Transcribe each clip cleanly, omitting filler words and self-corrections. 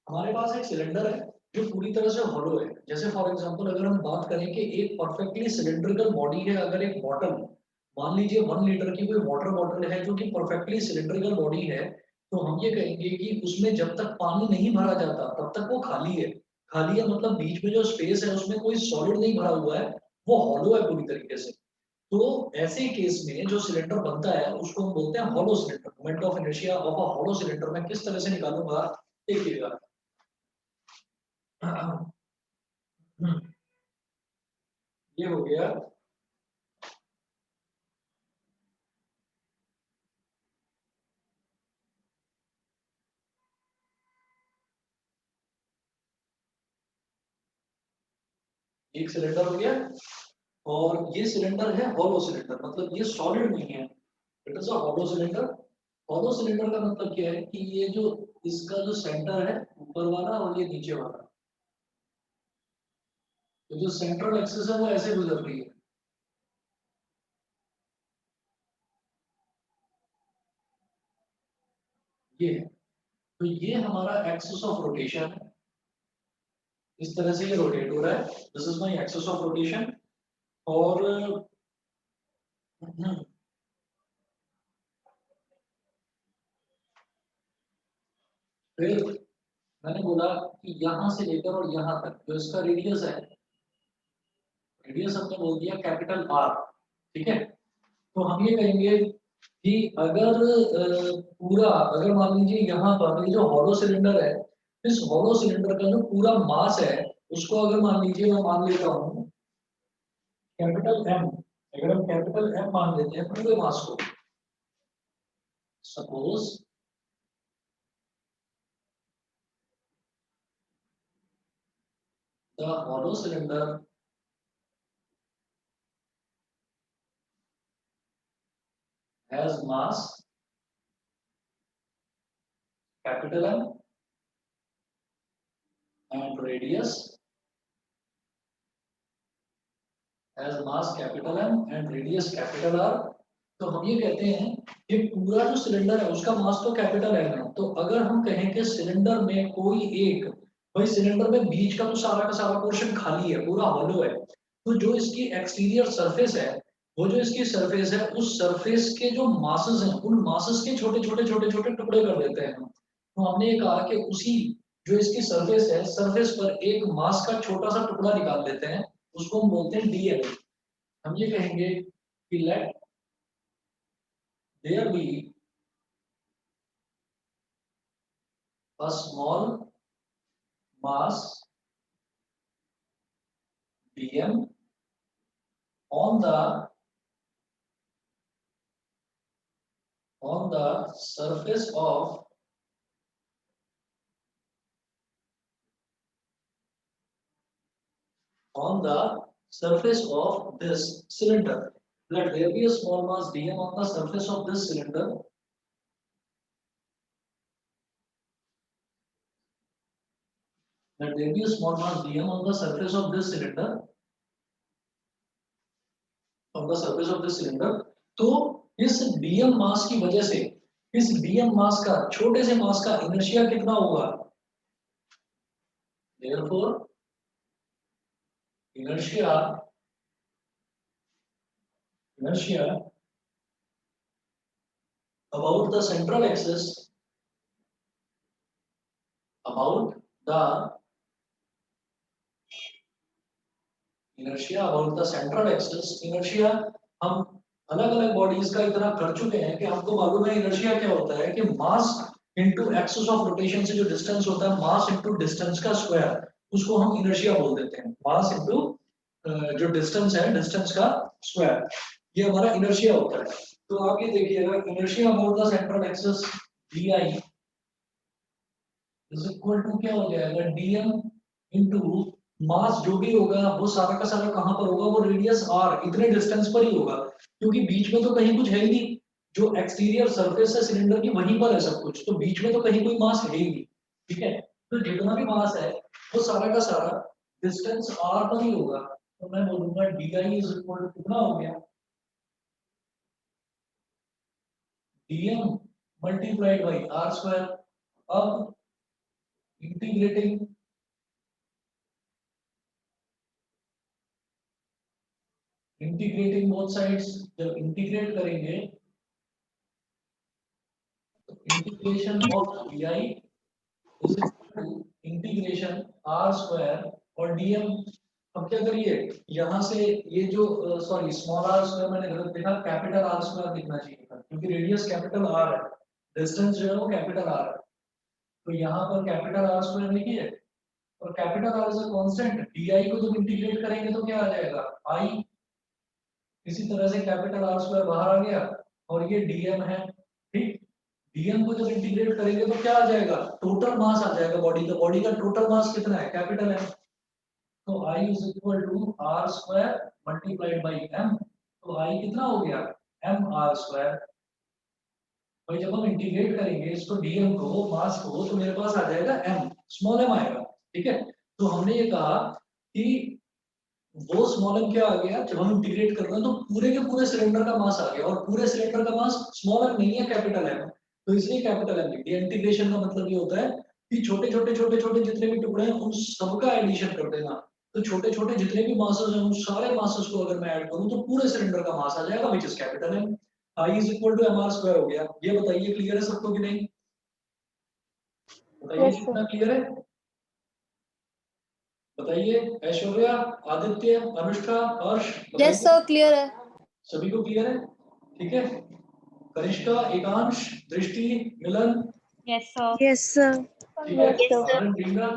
हमारे पास एक सिलेंडर है जो पूरी तरह से हॉलो है। जैसे फॉर एग्जांपल अगर हम बात करें कि एक परफेक्टली सिलेंड्रिकल बॉडी है, अगर एक बॉटल मान लीजिए 1 लीटर की कोई वाटर बॉटल है जो कि परफेक्टली सिलेंड्रिकल बॉडी है, तो हम ये कहेंगे कि उसमें जब तक पानी नहीं भरा जाता तब तक वो खाली है। खाली है मतलब बीच में जो स्पेस है उसमें कोई सॉलिड नहीं भरा हुआ है, वो हॉलो है पूरी तरीके से। तो ऐसे केस में जो सिलेंडर बनता है उसको हम बोलते हैं hollow cylinder. Moment of inertia of a hollow cylinder मैं किस तरह से निकालूंगा, देखिएगा। ये हो गया। एक सिलेंडर हो गया, और ये सिलेंडर है हॉलो सिलेंडर, मतलब ये सॉलिड नहीं है। It is a hollow cylinder. Hollow cylinder का मतलब क्या है कि ये जो इसका जो सेंटर है ऊपर वाला और ये नीचे वाला, तो जो सेंट्रल एक्सिस है वो ऐसे गुजर रही है। ये है, तो ये हमारा एक्सिस ऑफ रोटेशन है। इस तरह से ये रोटेट हो रहा है, this is my axis of rotation. और फिर मैंने बोला कि यहाँ से लेकर और यहाँ तक जो इसका रेडियस है, रेडियस हमने बोल दिया कैपिटल आर। ठीक है, तो हम ये कहेंगे कि अगर पूरा, अगर मान लीजिए यहाँ पर ये जो हॉलो सिलेंडर है, इस हॉलो सिलेंडर का जो पूरा मास है उसको अगर मान लीजिए मैं मान लेता हूँ कैपिटल एम। अगर हम कैपिटल एम मान लेते हैं पूरे मास को, suppose the hollow cylinder has mass capital M and radius has mass capital M and radius capital R. तो हम ये कहते हैं कि पूरा जो सिलेंडर है उसका मास तो कैपिटल एम है। तो अगर हम कहें कि सिलेंडर में कोई एक, भाई सिलेंडर में बीच का सारा पोर्शन खाली है, पूरा हॉलो है, तो जो इसकी एक्सटीरियर सरफेस है, वो जो इसकी सरफेस है उस सरफेस के जो मासेस हैं उन मासेस के छोटे छोटे छोटे छोटे टुकड़े कर देते हैं हम। तो हमने ये कहा कि उसी जो इसकी सरफेस है, सरफेस पर एक मास का छोटा सा टुकड़ा निकाल देते हैं, उसको हम बोलते हैं डीएल। हम ये कहेंगे कि let there be a small mass dm on the surface of on the surface of this cylinder. Let there be a small mass dm on the surface of this cylinder. Let there be a small mass dm on the surface of this cylinder. On the surface of this cylinder. तो इस dm मास की वजह से इस dm मास का, छोटे से मास का इनर्शिया कितना होगा? Therefore, inertia inertia about the central axis, about the inertia about the central axis। inertia हम अलग अलग बॉडीज का इतना कर चुके हैं कि हमको मालूम है इनर्शिया क्या होता है, कि mass into axis of rotation से जो डिस्टेंस होता है, मास इनटू डिस्टेंस का स्क्वायर, उसको हम इनर्शिया बोल देते हैं। मास इनटू जो डिस्टेंस है, डिस्टेंस का स्क्वायर, ये हमारा इनर्शिया होता है। तो आप ये देखिएगा inertia about the central axis D I is equal to क्या हो जाएगा, डीएम इनटू मास जो भी होगा वो सारा का सारा कहां पर होगा, वो रेडियस आर इतने डिस्टेंस पर ही होगा, क्योंकि बीच में तो कहीं कुछ है ही नहीं। जो एक्सटीरियर सरफेस है सिलेंडर की वहीं पर है सब कुछ, तो बीच में तो कहीं कोई मास है ही नहीं। ठीक है, तो जितना भी मास है वो सारा का सारा डिस्टेंस आर पर ही होगा। तो मैं बोलूंगा D I is equal to कितना हो गया, DM multiplied by R square. अब इंटीग्रेटिंग बोथ साइड्स, जब इंटीग्रेट करेंगे तो integration of D I is equal to integration R square और डीएम। अब क्या करिए, यहाँ से ये जो सॉरी स्मॉल आर स्क्वायर मैंने गलत लिखा, कैपिटल आर स्क्वायर लिखना चाहिए था क्योंकि रेडियस कैपिटल आर है, डिस्टेंस जो है वो कैपिटल आर है। तो यहाँ पर कैपिटल आर स्क्वायर लिखिए और capital R is a constant, D I को जब इंटीग्रेट करेंगे तो क्या आ जाएगा आई। इसी तरह से कैपिटल आर स्क्वायर बाहर आ गया और ये डीएम है। ठीक, डीएम को जब इंटीग्रेट करेंगे तो क्या आ जाएगा, टोटल मास आ जाएगा बॉडी का। बॉडी का टोटल मास कितना है, कैपिटल है। तो I is equal to R square multiplied by M. तो I कितना हो गया, एम आर स्क्वायर। भाई जब हम इंटीग्रेट करेंगे इसको डीएम को, मास को, तो मेरे पास आ जाएगा एम, स्मॉल एम आएगा। ठीक है, तो हमने ये कहा कि वो स्मॉल एम क्या आ गया, जब हम इंटीग्रेट कर रहे हैं तो पूरे के पूरे सिलेंडर का मास आ गया, और पूरे सिलेंडर का मास स्मॉल एम नहीं है, कैपिटल एम। तो इसलिए कैपिटल एम लिख दिया। इंटीग्रेशन का मतलब ये होता है कि छोटे छोटे छोटे छोटे जितने भी टुकड़े हैं उन सबका एडिशन कर देना। तो छोटे छोटे जितने भी मासेस हैं उन सारे मासेस को अगर मैं ऐड करूं तो पूरे सिलेंडर का मास आ जाएगा, which is capital M. I is equal to M R square हो गया। ये बताइए क्लियर है सबको कि नहीं, बताइए Yes, sir. कितना क्लियर है, बताइए। ऐश्वर्या, आदित्य, अनुष्का, हर्ष, Yes, बताइए। sir. Clear है. सभी को क्लियर है, ठीक है। कनिष्का, एकांश, दृष्टि, मिलन, Yes, sir. Yes, sir. ठीक है, Yes, sir. आनंद, टीना।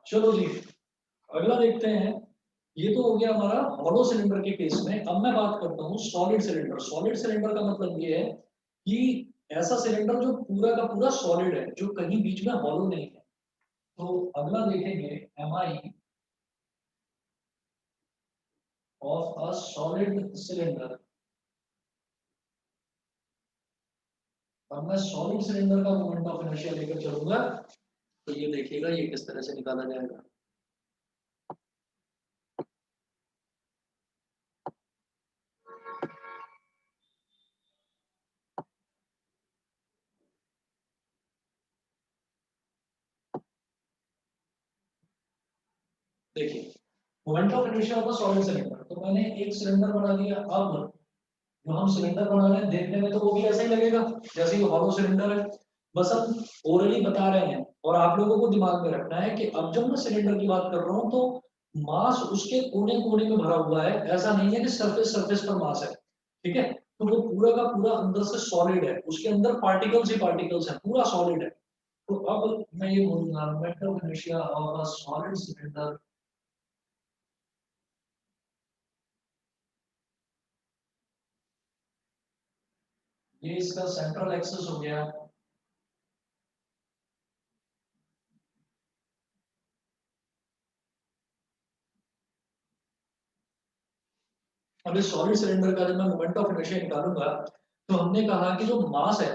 चलो जी, अगला देखते हैं। ये तो हो गया हमारा हॉलो सिलेंडर के केस में। अब मैं बात करता हूँ सॉलिड सिलेंडर। सॉलिड सिलेंडर का मतलब ये है कि ऐसा सिलेंडर जो पूरा का पूरा सॉलिड है, जो कहीं बीच में हॉलो नहीं है। तो अगला देखेंगे M I of a solid cylinder. अब मैं सॉलिड सिलेंडर का मोमेंट ऑफ इनर्शिया लेकर चलूंगा, तो ये देखिएगा ये किस तरह से निकाला जाएगा। देखिए, moment of inertia of a solid cylinder, तो मैंने एक सिलेंडर बना दिया। अब जो हम सिलेंडर बना रहे हैं देखने में तो वो भी ऐसा ही लगेगा जैसे ये हॉलो सिलेंडर है, बस हम ओरली बता रहे हैं। और आप लोगों को दिमाग में रखना है कि अब जब मैं सिलेंडर की बात कर रहा हूँ तो मास उसके कोने कोने में भरा हुआ है, ऐसा नहीं है कि सरफेस सरफेस पर मास है। ठीक है, तो वो पूरा का पूरा अंदर से सॉलिड है, उसके अंदर पार्टिकल्स ही पार्टिकल्स हैं, पूरा सॉलिड है। तो अब मैं ये बोलूंगा moment of inertia of a solid cylinder, ये इसका सेंट्रल एक्सिस हो गया। अब इस सॉलिड सिलेंडर का जब मैं मोमेंट ऑफ इनर्शिया निकालूंगा तो हमने कहा कि जो मास है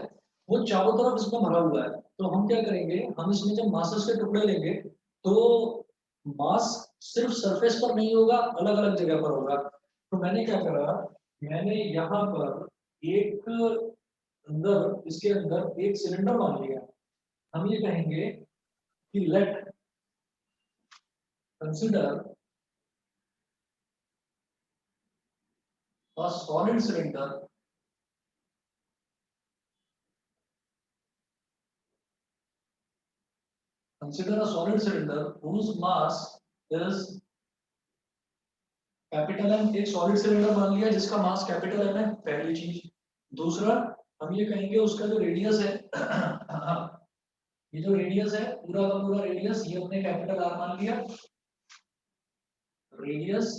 वो चारों तरफ इसमें भरा हुआ है। तो हम क्या करेंगे, हम इसमें जब मासेस के टुकड़े लेंगे तो मास सिर्फ सरफेस पर नहीं होगा, अलग अलग जगह पर होगा। तो मैंने क्या करा, मैंने यहाँ पर एक अंदर, इसके अंदर एक सिलेंडर मान लिया। हम ये कहेंगे कि let consider a solid cylinder consider a solid cylinder whose mass is capital M. एक सॉलिड सिलेंडर मान लिया जिसका मास कैपिटल एम है, पहली चीज। दूसरा, हम ये कहेंगे उसका जो रेडियस है ये जो रेडियस है पूरा का पूरा रेडियस, ये हमने कैपिटल आर मान लिया। Radius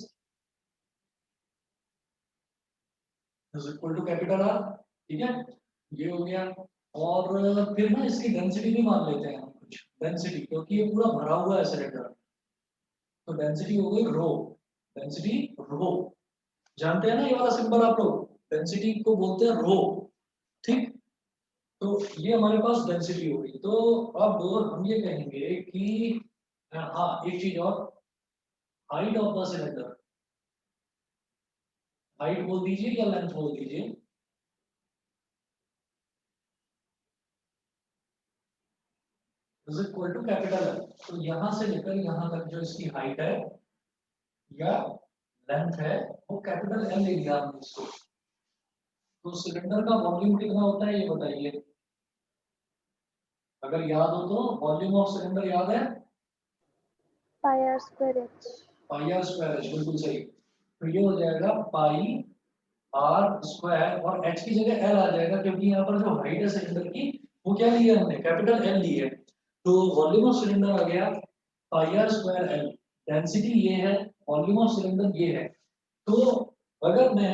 is equal to capital R, ठीक है, ये हो गया। और फिर ना इसकी डेंसिटी भी मान लेते हैं हम कुछ, डेंसिटी, क्योंकि ये पूरा भरा हुआ है सिलेंडर। तो डेंसिटी हो गई रो, डेंसिटी रो, जानते हैं ना ये वाला सिंबल आप लोग, डेंसिटी को बोलते हैं रो। ठीक, तो ये हमारे पास डेंसिटी होगी। तो अब हम ये कहेंगे कि हाँ एक चीज और, height of the cylinder, height बोल दीजिए या लेंथ बोल दीजिए, is equal to capital L. तो यहाँ से लेकर यहाँ तक जो इसकी हाइट है या लेंथ है वो कैपिटल एल ले लिया हमने इसको। तो सिलेंडर का वॉल्यूम कितना होता है ये बताइए, अगर याद हो तो। वॉल्यूम ऑफ सिलेंडर याद है? Pi R square H. Pi R square H, बिल्कुल सही। तो ये हो जाएगा पाई आर स्क्वायर और एच की जगह एल आ जाएगा, क्योंकि यहाँ पर जो हाइट है सिलेंडर की वो क्या ली है हमने, कैपिटल एल ली है। तो वॉल्यूम ऑफ सिलेंडर आ गया पाई आर स्क्वायर एल। डेंसिटी ये है, वॉल्यूम ऑफ सिलेंडर ये है। तो अगर मैं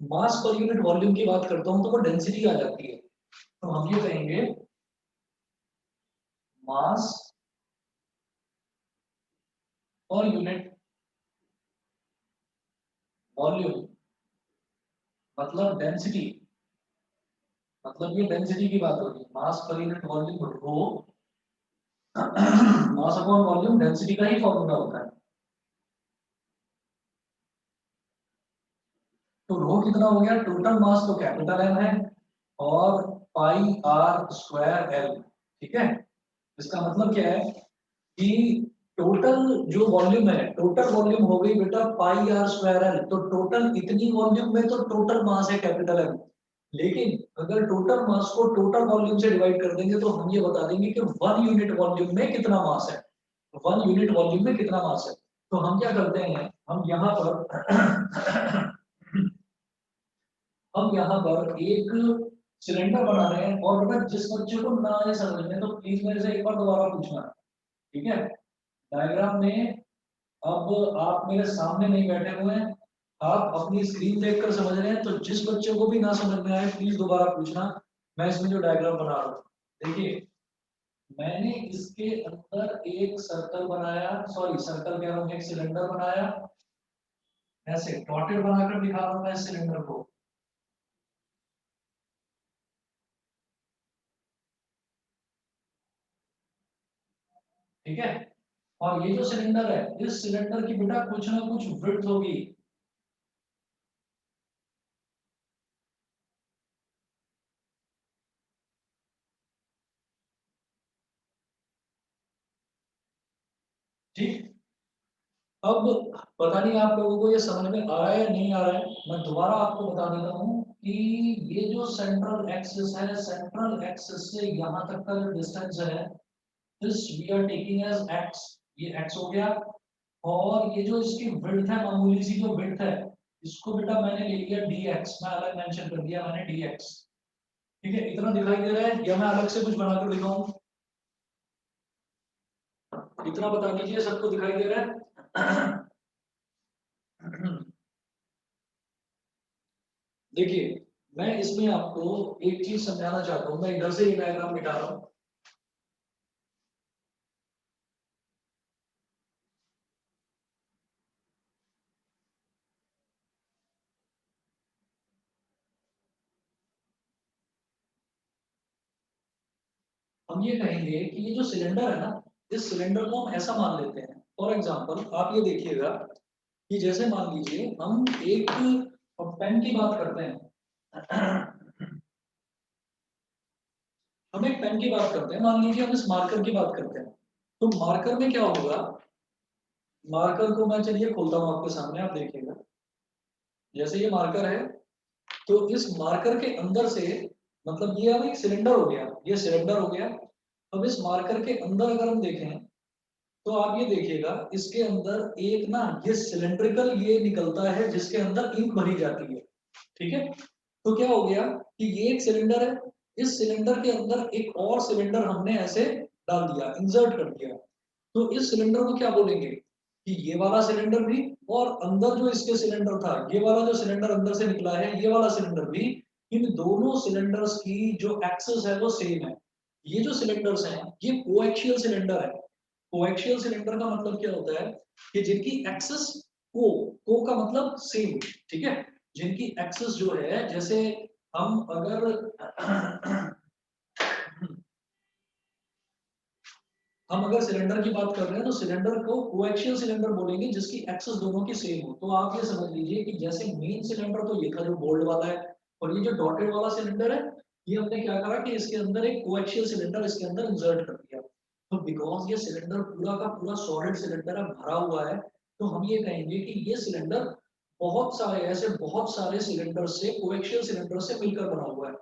मास पर यूनिट वॉल्यूम की बात करता हूं तो वो डेंसिटी आ जाती है। तो हम ये कहेंगे मास पर यूनिट वॉल्यूम मतलब डेंसिटी, मतलब ये डेंसिटी की बात होगी। मास पर यूनिट वॉल्यूम रो, मास अपॉन वॉल्यूम डेंसिटी का ही फॉर्मूला होता है। तो रो कितना हो गया, टोटल मास तो कैपिटल एम है और पाई आर स्क्वायर एल, ठीक है। इसका मतलब क्या है कि टोटल जो वॉल्यूम है, टोटल वॉल्यूम हो गई बेटा पाई आर स्क्वायर एल। तो टोटल इतनी वॉल्यूम में तो टोटल मास है कैपिटल एम, लेकिन अगर टोटल मास को टोटल वॉल्यूम से डिवाइड कर देंगे तो हम ये बता देंगे कि 1 यूनिट वॉल्यूम में कितना मास है, 1 यूनिट वॉल्यूम में कितना मास है। तो हम क्या करते हैं, हम यहाँ पर एक सिलेंडर बना रहे हैं। और बेटा जिस बच्चे को ना आए समझ में तो प्लीज मेरे से एक बार दोबारा पूछना, ठीक है। डायग्राम में अब आप मेरे सामने नहीं बैठे हुए हैं, आप अपनी स्क्रीन देखकर समझ रहे हैं। तो जिस बच्चे को भी ना समझ में आए प्लीज दोबारा पूछना। मैं इसमें जो डायग्राम बना रहा हूँ, देखिए मैंने इसके अंदर एक सर्कल बनाया, सॉरी सर्कल कह रहा हूँ, एक सिलेंडर बनाया। ऐसे डॉटेड बनाकर दिखा रहा हूँ मैं इस सिलेंडर को, ठीक है। और ये जो सिलेंडर है, इस सिलेंडर की बेटा कुछ ना कुछ विड्थ होगी। ठीक, अब पता नहीं आप लोगों को ये समझ में आ रहा है या नहीं आ रहा है। मैं दोबारा आपको बता देता हूँ कि ये जो सेंट्रल एक्सिस है, सेंट्रल एक्सिस से यहाँ तक का जो डिस्टेंस है, this we are taking as X, ये एक्स हो गया। और ये जो इसकी विड्थ है, मामूली सी जो विड्थ है, इसको बेटा मैंने ले लिया डी एक्स, मैं अलग मेंशन कर दिया मैंने डी एक्स, ठीक है। इतना दिखाई दे रहा है या मैं अलग से कुछ बनाकर दिखाऊं? इतना बता दीजिए, सबको दिखाई दे रहा है? देखिए मैं इसमें आपको एक चीज समझाना चाहता हूँ, मैं इधर से ये डायग्राम मिटा रहा हूँ। हम ये कहेंगे कि ये जो सिलेंडर है ना, इस सिलेंडर को हम ऐसा मान लेते हैं। फॉर एग्जांपल आप ये देखिएगा कि जैसे मान लीजिए हम एक पेन की बात करते हैं, हम एक पेन की बात करते हैं, मान लीजिए हम इस मार्कर की बात करते हैं। तो मार्कर में क्या होगा, मार्कर को मैं चलिए खोलता हूँ आपके सामने, आप देखिएगा। जैसे ये मार्कर है, तो इस मार्कर के अंदर से, मतलब ये अब एक सिलेंडर हो गया, ये सिलेंडर हो गया। अब इस मार्कर के अंदर अगर हम देखें तो आप ये देखिएगा इसके अंदर एक ना ये सिलेंड्रिकल ये निकलता है जिसके अंदर इंक भरी जाती है, ठीक है। तो क्या हो गया कि ये एक सिलेंडर है, इस सिलेंडर के अंदर एक और सिलेंडर हमने ऐसे डाल दिया, इंसर्ट कर दिया। तो इस सिलेंडर को क्या बोलेंगे कि ये वाला सिलेंडर भी, और अंदर जो इसके सिलेंडर था, ये वाला जो सिलेंडर अंदर से निकला है, ये वाला सिलेंडर भी, इन दोनों सिलेंडर्स की जो एक्सिस है वो सेम है। ये जो सिलेंडर्स हैं ये कोएक्सियल सिलेंडर है। कोएक्सियल सिलेंडर का मतलब क्या होता है कि जिनकी एक्सिस को का मतलब सेम, ठीक है। जिनकी एक्सिस जो है, जैसे हम अगर हम अगर सिलेंडर की बात कर रहे हैं तो सिलेंडर को कोएक्सियल सिलेंडर बोलेंगे जिसकी एक्सिस दोनों की सेम हो। तो आप ये समझ लीजिए कि जैसे मेन सिलेंडर तो ये था जो बोल्ड वाला है, और ये जो डॉटेड वाला सिलेंडर है ये हमने क्या करा कि इसके अंदर एक कोएक्सियल सिलेंडर इसके अंदर इंसर्ट कर दिया। तो बिकॉज ये सिलेंडर पूरा का पूरा सॉलिड सिलेंडर है, भरा हुआ है, तो हम ये कहेंगे कि ये सिलेंडर बहुत सारे सिलेंडर से, कोएक्सियल सिलेंडर से मिलकर बना हुआ है।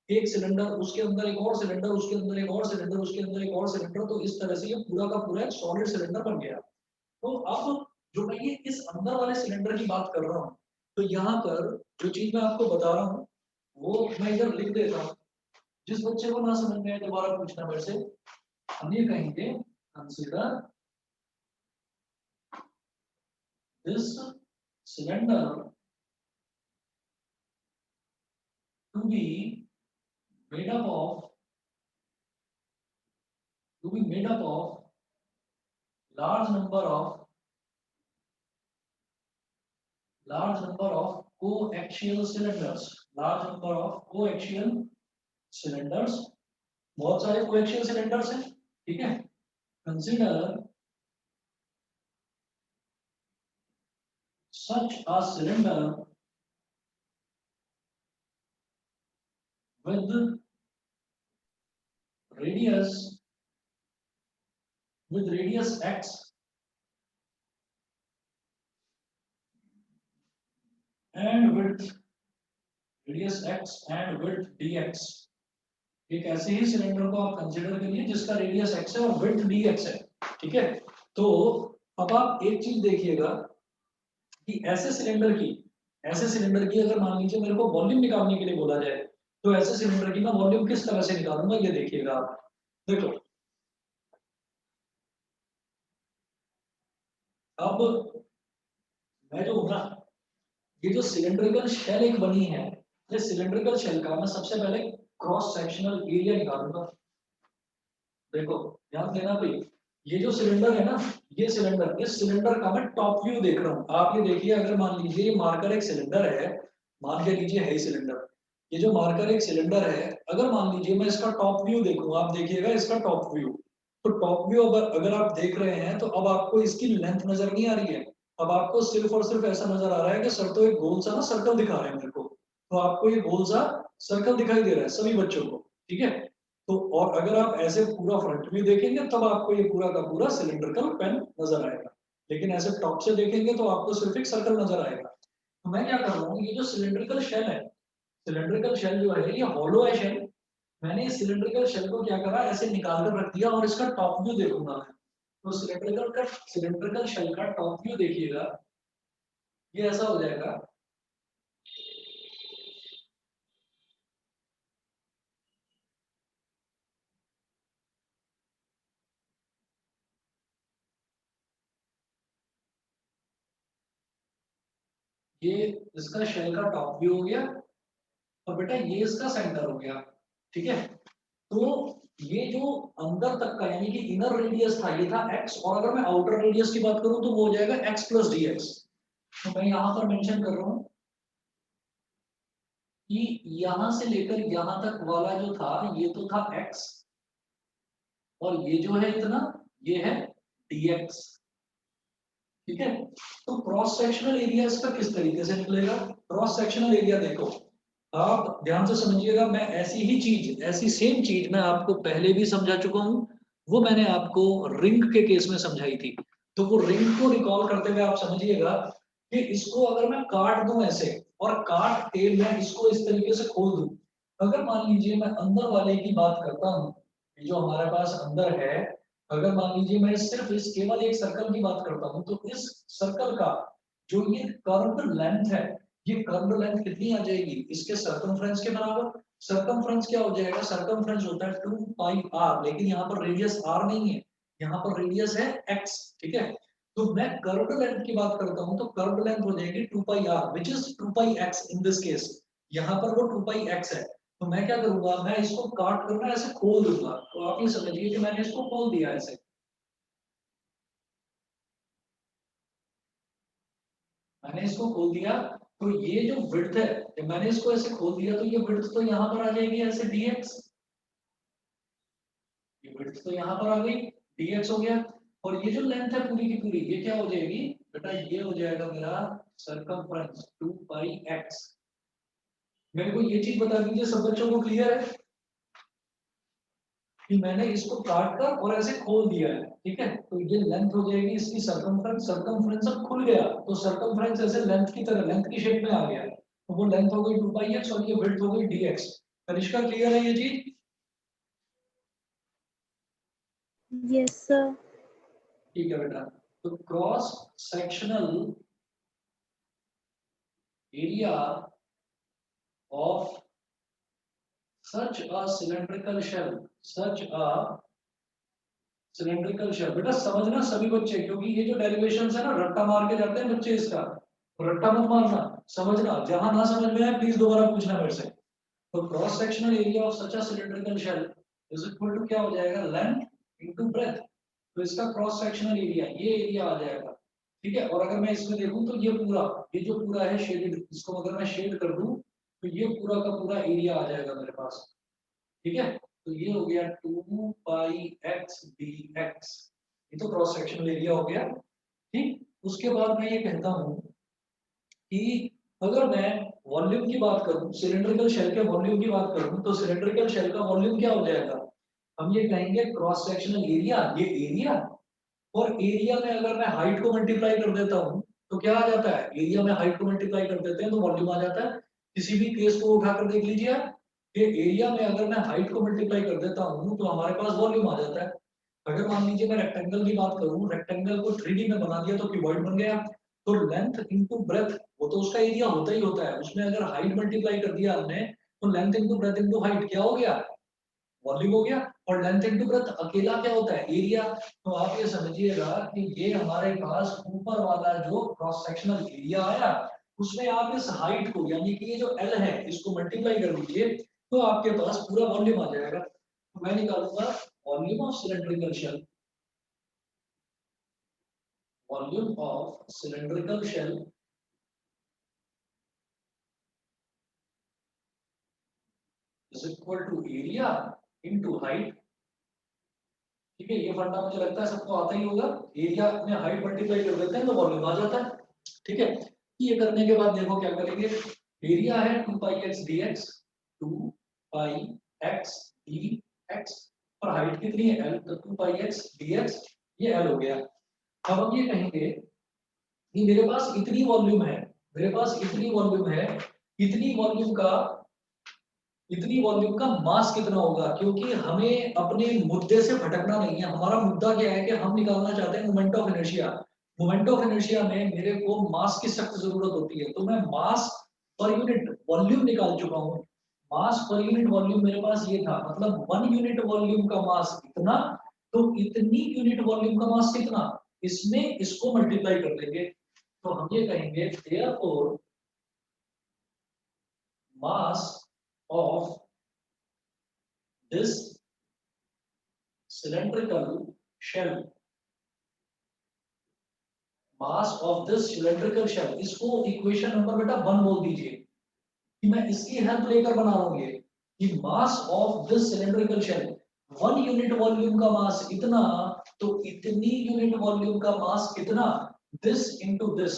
एक सिलेंडर, उसके अंदर एक और सिलेंडर, उसके अंदर एक और सिलेंडर, उसके अंदर एक और सिलेंडर, तो इस तरह से ये पूरा का पूरा एक सॉलिड सिलेंडर बन गया। तो अब जो मैं ये इस अंदर वाले सिलेंडर की बात कर रहा हूँ, तो यहाँ पर जो चीज मैं आपको बता रहा हूँ वो मैं इधर लिख देता हूँ। जिस बच्चे को ना समझ में आए दोबारा पूछना मेरे से। हम ये कहेंगे consider this cylinder to be made up of large number of coaxial cylinders, बहुत सारे कोएक्सियल सिलेंडर्स हैं, ठीक है। Consider such a cylinder with radius x and width dx। एक ऐसे ही सिलेंडर को आप कंसीडर करिए जिसका रेडियस x है और विड्थ dx है, ठीक है। तो अब आप एक चीज देखिएगा कि ऐसे सिलेंडर की अगर मान लीजिए मेरे को वॉल्यूम निकालने के लिए बोला जाए, तो ऐसे सिलेंडर की मैं वॉल्यूम किस तरह से निकालूंगा ये देखिएगा आप। देखो अब मैं जो हूं ना, ये जो सिलेंड्रिकल शेल एक बनी है, ये सिलेंड्रिकल शेल का मैं सबसे पहले क्रॉस सेक्शनल एरिया निकालूंगा। देखो ध्यान देना भाई, ये जो सिलेंडर है ना, ये सिलेंडर, इस सिलेंडर का मैं टॉप व्यू देख रहा हूँ। आप ये देखिए, अगर मान लीजिए ये मार्कर एक सिलेंडर है, मान के लीजिए है सिलेंडर, ये जो मार्कर एक सिलेंडर है, अगर मान लीजिए मैं इसका टॉप व्यू देखूंगा, आप देखिएगा इसका टॉप व्यू। तो टॉप व्यू अगर आप देख रहे हैं तो अब आपको इसकी लेंथ नजर नहीं आ रही है। अब आपको सिर्फ और सिर्फ ऐसा नजर आ रहा है कि सर तो एक गोल सा ना सर्कल दिखा रहे हैं मेरे को। तो आपको ये गोल सा सर्कल दिखाई दे रहा है सभी बच्चों को, ठीक है। तो और अगर आप ऐसे पूरा फ्रंट व्यू देखेंगे तब आपको ये पूरा का पूरा सिलेंड्रिकल पेन नजर आएगा, लेकिन ऐसे टॉप से देखेंगे तो आपको सिर्फ एक सर्कल नजर आएगा। तो मैं क्या कर रहा हूँ, ये जो सिलेंड्रिकल शेल है, सिलेंड्रिकल शेल जो है ये हॉलो है शेल। मैंने इस सिलेंड्रिकल शेल को क्या करा, ऐसे निकाल कर रख दिया और इसका टॉप व्यू देखूंगा मैं। तो सिलेंड्रिकल शेल का टॉप व्यू देखिएगा, ये ऐसा हो जाएगा। ये इसका शेल का टॉप व्यू हो गया, और बेटा ये इसका सेंटर हो गया, ठीक है। तो ये जो अंदर तक का यानी कि इनर रेडियस था ये था x, और अगर मैं आउटर रेडियस की बात करूं तो वो हो जाएगा x प्लस डी एक्स। तो मैं यहां पर मेंशन कर रहा हूं कि यहां से लेकर यहां तक वाला जो था ये तो था x, और ये जो है इतना, ये है dx, ठीक है। तो क्रॉस सेक्शनल एरिया इसका किस तरीके से निकलेगा, क्रॉस सेक्शनल एरिया देखो आप ध्यान से समझिएगा। मैं ऐसी ही चीज, ऐसी सेम चीज मैं आपको पहले भी समझा चुका हूं, वो मैंने आपको रिंग के केस में समझाई थी। तो वो रिंग को रिकॉल करते हुए आप समझिएगा कि इसको अगर मैं काट दूं ऐसे, और काट के मैं इसको इस तरीके से खोल दूं, अगर मान लीजिए मैं अंदर वाले की बात करता हूं, ये जो हमारे पास अंदर है, अगर मान लीजिए मैं सिर्फ इस केवल एक सर्कल की बात करता हूं, तो इस सर्कल का जो ये कर्व्ड लेंथ है, ये कर्व्ड लेंथ कितनी आ जाएगी, इसके सर्कमफ्रेंस के बराबर। सर्कमफ्रेंस क्या हो जाएगा, सर्कमफ्रेंस होता है 2 पाई r, लेकिन यहाँ पर रेडियस r नहीं है, यहाँ पर रेडियस है x, ठीक है। तो मैं कर्व्ड लेंथ की बात करता हूँ, तो कर्व्ड लेंथ हो जाएगी 2 पाई r which is 2 pi x in this case. यहाँ पर वो 2 पाई x है। तो मैं क्या करूंगा, मैं इसको काट कर ना ऐसे खोल दूंगा, तो आप ये समझिए कि मैंने इसको खोल दिया ऐसे। मैंने इसको खोल दिया, तो ये जो विड्थ है, जब मैंने इसको ऐसे खोल दिया तो ये विड्थ तो यहाँ पर आ जाएगी ऐसे dx, ये विड्थ तो यहाँ पर आ गई, dx हो गया। और ये जो लेंथ है पूरी की पूरी, ये क्या हो जाएगी बेटा, ये हो जाएगा मेरा सर्कमफ्रेंस 2 पाई x। मेरे को ये चीज बता दीजिए, सब बच्चों को क्लियर है कि मैंने इसको काट कर और ऐसे खोल दिया है, ठीक है, तो ये लेंथ हो जाएगी इसकी सरकमफ्रेंस, सरकमफ्रेंस अब खुल गया तो सरकमफ्रेंस ऐसे लेंथ की तरह लेंथ की शेप में आ गया, तो वो लेंथ हो गई 2πx और ये विड्थ हो गई dx। कनिष्का क्लियर है ये चीज? Yes, sir. ठीक है बेटा। तो cross sectional area of such a cylindrical shell, such a cylindrical shell, बेटा समझना सभी बच्चे, क्योंकि ये जो डेरिवेशंस है ना रट्टा मार के जाते हैं बच्चे इसका, तो रट्टा मत मारना, समझना, जहां ना समझ में आए प्लीज दोबारा पूछना मेरे से। तो cross sectional area of such a cylindrical shell is equal to क्या हो जाएगा, लेंथ इनटू ब्रेथ। तो इसका क्रॉस सेक्शनल एरिया ये एरिया आ जाएगा, ठीक है। और अगर मैं इसमें देखूं तो ये पूरा, ये जो पूरा है शेडेड, इसको अगर मैं शेड कर दूं तो ये पूरा का पूरा एरिया आ जाएगा मेरे पास, ठीक है। तो ये हो गया 2πx dx, ये तो क्रॉस सेक्शनल एरिया हो गया, ठीक। उसके बाद मैं ये कहता हूं कि अगर मैं वॉल्यूम की बात करूं, सिलिंड्रिकल शेल के वॉल्यूम की बात करूं, तो सिलिंड्रिकल शेल का वॉल्यूम क्या हो जाएगा, हम ये कहेंगे क्रॉस सेक्शनल एरिया, ये एरिया, और एरिया में अगर मैं हाइट को मल्टीप्लाई कर देता हूं तो क्या आ जाता है, एरिया में हाइट को मल्टीप्लाई कर देते हैं तो वॉल्यूम आ जाता है। किसी भी केस को उठाकर देख लीजिए आप, कि एरिया में अगर मैं हाइट को मल्टीप्लाई कर देता हूं तो हमारे पास वॉल्यूम आ जाता है। अगर मान लीजिए मैं रेक्टेंगल की बात करूं, रेक्टेंगल को 3D में बना दिया तो क्यूबॉइड बन गया, तो लेंथ इनटू ब्रेथ वो तो उसका एरिया होता ही होता है, उसमें अगर हाइट मल्टीप्लाई कर दिया हमने तो length into breath into height क्या हो गया, वॉल्यूम हो गया। और लेंथ इनटू ब्रेथ अकेला क्या होता है, एरिया। तो आप ये समझिएगा कि ये हमारे पास ऊपर वाला जो क्रॉस सेक्शनल एरिया आया, उसमें आप इस हाइट को यानी कि ये जो एल है इसको मल्टीप्लाई कर दीजिए तो आपके पास पूरा वॉल्यूम आ जाएगा। तो मैं निकालूंगा volume of cylindrical shell, volume of cylindrical shell is equal to area into height, ठीक है। ये फंडा मुझे लगता है सबको आता ही होगा, एरिया में हाइट मल्टीप्लाई कर देते हैं तो वॉल्यूम आ जाता है, ठीक है। ये करने के बाद देखो क्या करेंगे, एरिया है 2πx dx, 2πx dx, और हाइट कितनी है l, तो 2πx dx, ये l हो गया। अब हम ये कहेंगे कि मेरे पास इतनी वॉल्यूम है, मेरे पास इतनी वॉल्यूम है, इतनी वॉल्यूम का, इतनी वॉल्यूम का मास कितना होगा, क्योंकि हमें अपने मुद्दे से भटकना नहीं है। हमारा मुद्दा क्या है कि हम निकालना चाहते हैं moment of inertia. Moment of inertia में मेरे को मास की सख्त जरूरत होती है, तो मैं मास पर यूनिट वॉल्यूम निकाल चुका हूँ। मास पर यूनिट वॉल्यूम मेरे पास ये था, मतलब 1 यूनिट वॉल्यूम का मास इतना, तो इतनी यूनिट वॉल्यूम का मास कितना, इसमें इसको मल्टीप्लाई कर देंगे तो हम ये कहेंगे therefore mass of this cylindrical shell, mass of this cylindrical shell, इसको इक्वेशन नंबर बेटा 1 बोल दीजिए कि मैं इसकी हेल्प लेकर बना रहा हूं ये, कि mass of this cylindrical shell, 1 unit volume का मास इतना, तो इतनी यूनिट वॉल्यूम का मास कितना, this into this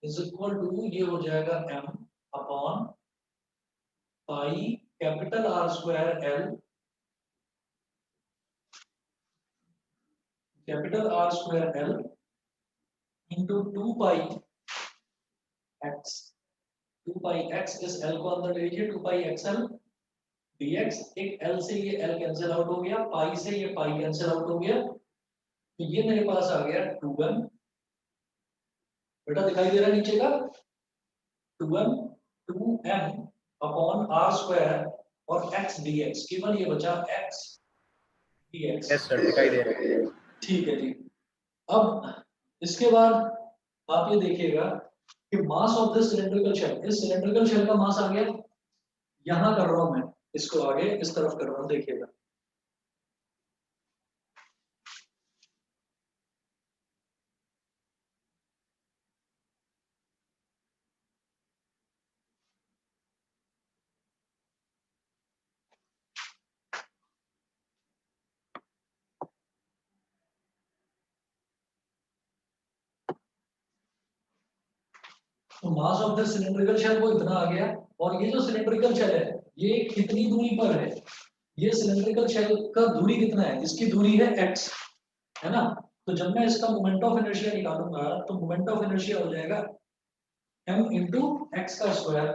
is equal to, ये हो जाएगा m upon pi capital R square L, capital R square L into 2πx, 2πx इस L को अंदर ले लीजिए, 2πxl dx, एक L से ये L कैंसिल आउट हो गया, पाई से ये पाई कैंसिल आउट हो गया, तो ये मेरे पास आ गया 2m, बेटा दिखाई दे रहा है नीचे का 2m, 2m upon R square और x dx, केवल ये बचा x dx। यस सर, दिखाई दे रहा है। ठीक है जी। अब इसके बाद आप ये देखिएगा कि mass of this cylindrical shell, इस सिलेंड्रिकल शेल का मास आ गया, यहां कर रहा हूं मैं इसको, आगे इस तरफ कर रहा हूं, देखिएगा तो mass of the cylindrical shell वो इतना आ गया, और ये जो सिलेंड्रिकल शेल है ये कितनी दूरी पर है, ये सिलेंड्रिकल शेल का दूरी कितना है, इसकी दूरी है x, है ना। तो जब मैं इसका मोमेंट ऑफ इनर्शिया निकालूंगा तो मोमेंट ऑफ इनर्शिया हो जाएगा m इंटू एक्स का स्क्वायर,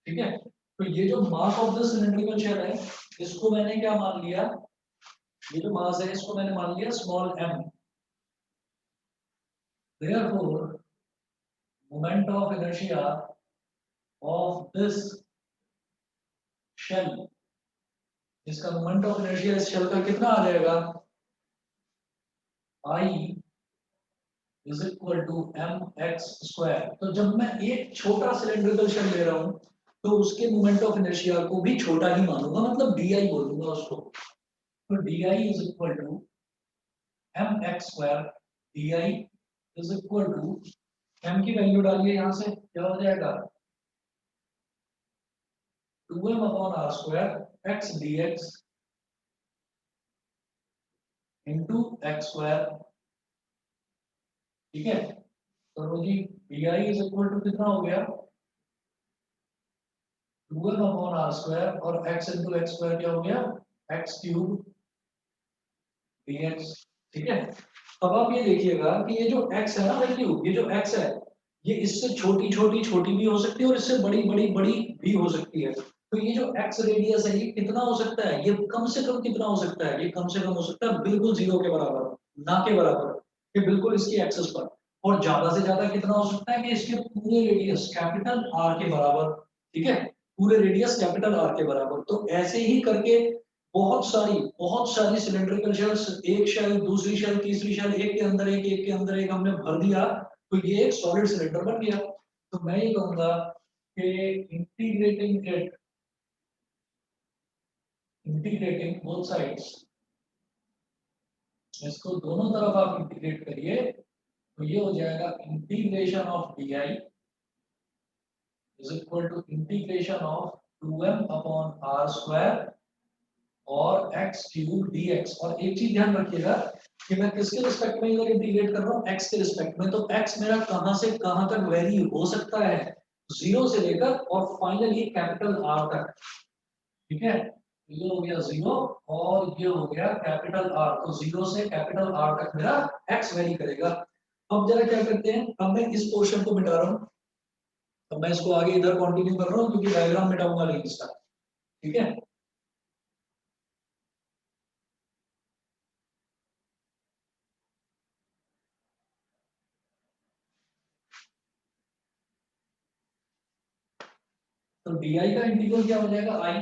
ठीक है। तो ये जो mass of the cylindrical shell है इसको मैंने क्या मान लिया, ये जो मास है इसको मैंने मान लिया small m, therefore moment of inertia of this shell, इसका मोमेंट ऑफ इनर्शिया इस शेल का कितना आ जाएगा, I is equal to M X square. तो जब मैं एक छोटा सिलेंड्रिकल शेल ले रहा हूं तो उसके मोमेंट ऑफ इनर्शिया को भी छोटा ही मानूंगा, मतलब डी बोलूंगा उसको। तो D is equal to M X square, D is equal to M की वैल्यू डालिए यहाँ से, क्या हो जाएगा 2m upon R square X D X into X square, ठीक है। तो जी डी इज इक्वल टू कितना हो गया 2m अपॉन आर स्क्वायर और x इंटू एक्स स्क्वायर क्या हो गया x क्यूब dx, ठीक है। अब आप ये देखिएगा कि ये जो x है ना वैल्यू, ये जो x है ये इससे छोटी छोटी छोटी भी हो सकती है और इससे बड़ी बड़ी बड़ी भी हो सकती है। तो ये जो x रेडियस है ये कितना हो सकता है, ये कम से कम कितना हो सकता है, ये कम से कम हो सकता है बिल्कुल 0 के बराबर, ना के बराबर, ये बिल्कुल इसकी एक्सिस पर। और ज्यादा से ज्यादा कितना हो सकता है कि इसके पूरे रेडियस कैपिटल R के बराबर, ठीक है, पूरे रेडियस कैपिटल R के बराबर। तो ऐसे ही करके बहुत सारी सिलेंड्रिकल शेल्स, एक शेल दूसरी शेल तीसरी शेल, एक के अंदर एक हमने भर दिया तो ये एक सॉलिड सिलेंडर बन गया। तो मैं ये कहूंगा कि इंटीग्रेटिंग बोथ साइड्स, इसको दोनों तरफ आप इंटीग्रेट करिए तो ये हो जाएगा integration of D I is equal to integration of 2m upon R square और x क्यूब dx। और एक चीज ध्यान रखिएगा कि मैं किसके रिस्पेक्ट में इधर इंटीग्रेट कर रहा हूँ, x के रिस्पेक्ट में। तो x मेरा कहां से कहां तक वेरी हो सकता है, 0 से लेकर और फाइनली कैपिटल R तक, ठीक है। ये हो गया 0 और ये हो गया कैपिटल R, तो 0 से कैपिटल R तक मेरा x वेरी करेगा। अब जरा क्या करते हैं, अब मैं इस पोर्शन को मिटा रहा हूँ, अब मैं इसको आगे इधर कंटिन्यू कर रहा हूँ क्योंकि डायग्राम मिटाऊंगा नहीं इसका, ठीक है। तो डी का इंटीग्रल क्या हो जाएगा, I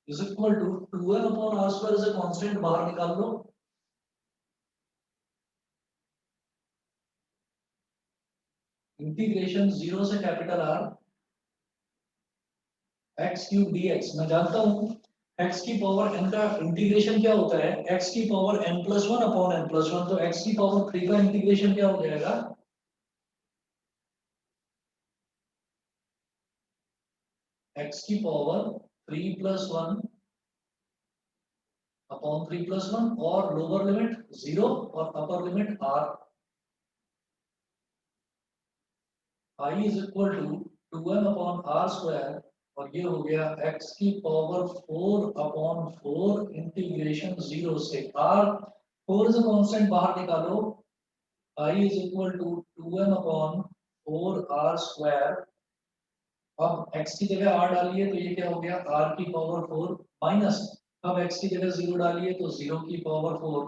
is equal to 2m upon R square से कांस्टेंट बाहर निकाल लो, इंटीग्रेशन 0 से capital R x cube dx। मैं जानता हूं x की पावर n का इंटीग्रेशन क्या होता है, x की पावर n+1 अपॉन n+1। तो x की पावर 3 का इंटीग्रेशन क्या हो जाएगा, x की पावर 3+1 अपॉन 3+1 और लोअर लिमिट 0 और upper limit R, I is equal to 2m upon R square और ये हो गया x की पावर 4 अपॉन 4 इंटीग्रेशन 0 से R, 4 से कांस्टेंट बाहर निकालो, I is equal to 2m upon 4 R square. अब x की जगह R डालिए तो ये क्या हो गया R की पावर 4 माइनस, अब x की जगह 0 डालिए तो 0 की पावर 4,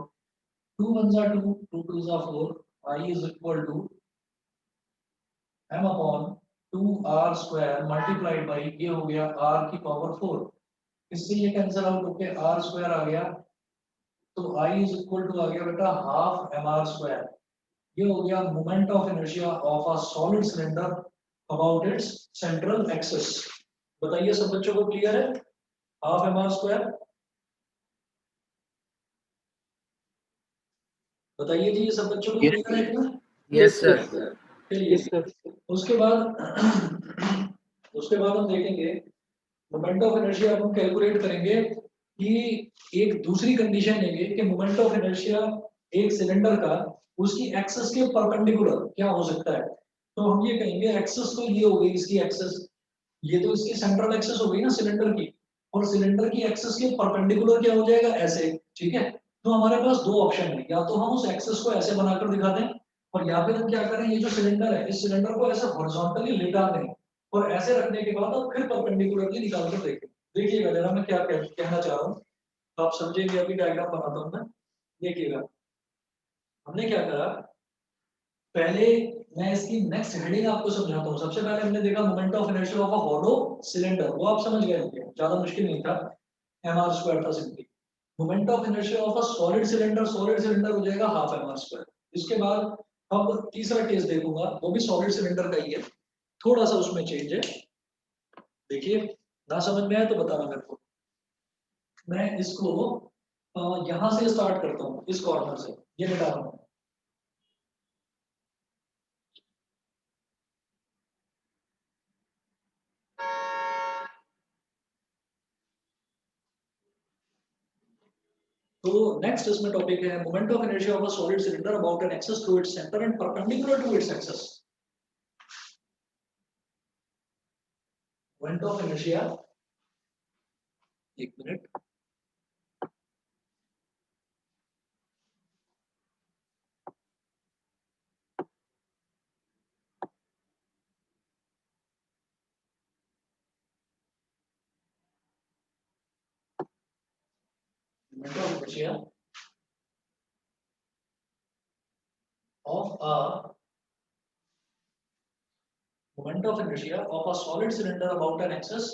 2 1 जा 2, 2 2 जा 4, I is equal to m upon 2r square multiplied by ये हो गया r की पावर 4, इससे ये कैंसिल आउट होके r स्क्वायर आ गया, तो I इज इक्वल टू आ गया बेटा हाफ mr स्क्वायर। ये हो गया moment of inertia of a solid cylinder about its central axis. बताइए सब बच्चों को क्लियर है, हाफ mr स्क्वायर, बताइए जी ये सब बच्चों को क्लियर है क्या? Yes sir. चलिए उसके बाद उसके बाद हम देखेंगे मोमेंट ऑफ इनर्शिया हम कैलकुलेट करेंगे कि एक दूसरी कंडीशन लेंगे कि मोमेंट ऑफ इनर्शिया एक सिलेंडर का उसकी एक्सिस के परपेंडिकुलर क्या हो सकता है। तो हम ये कहेंगे एक्सेस तो ये हो गई इसकी एक्सेस, ये तो इसकी सेंट्रल एक्सेस हो गई ना सिलेंडर की, और सिलेंडर की एक्सेस के परपेंडिकुलर क्या हो जाएगा, ऐसे, ठीक है। तो हमारे पास दो ऑप्शन है, या तो हम उस एक्सेस को ऐसे बनाकर दिखा दें, और या फिर हम क्या करें, ये जो सिलेंडर है इस सिलेंडर को ऐसे हॉरिजॉन्टली लिटा दें, और ऐसे रखने के बाद अब फिर परपेंडिकुलरली निकाल कर देखें। देखिएगा जरा मैं क्या कहना चाह रहा हूँ, तो आप समझेंगे, अभी डायग्राम बनाता हूँ मैं। देखिएगा हमने क्या करा, पहले मैं इसकी नेक्स्ट हेडिंग आपको समझाता हूँ। सबसे पहले हमने देखा moment of inertia of a hollow cylinder, वो आप समझ गए होंगे, ज्यादा मुश्किल नहीं था, mr² था simply. Moment of inertia of a solid cylinder हो जाएगा हाफ mr²। इसके बाद अब तीसरा केस देखूंगा, वो भी सॉलिड सिलेंडर का ही है, थोड़ा सा उसमें चेंज है, देखिए ना समझ में आए तो बताना मेरे को। मैं इसको यहाँ से स्टार्ट करता हूँ, इस कॉर्नर से ये मिटा रहा हूँ। तो नेक्स्ट इसमें टॉपिक है moment of inertia of a solid cylinder about an axis through its centre and perpendicular to its axis. Moment of inertia, एक minute, moment of inertia of a moment of inertia of a solid cylinder about an axis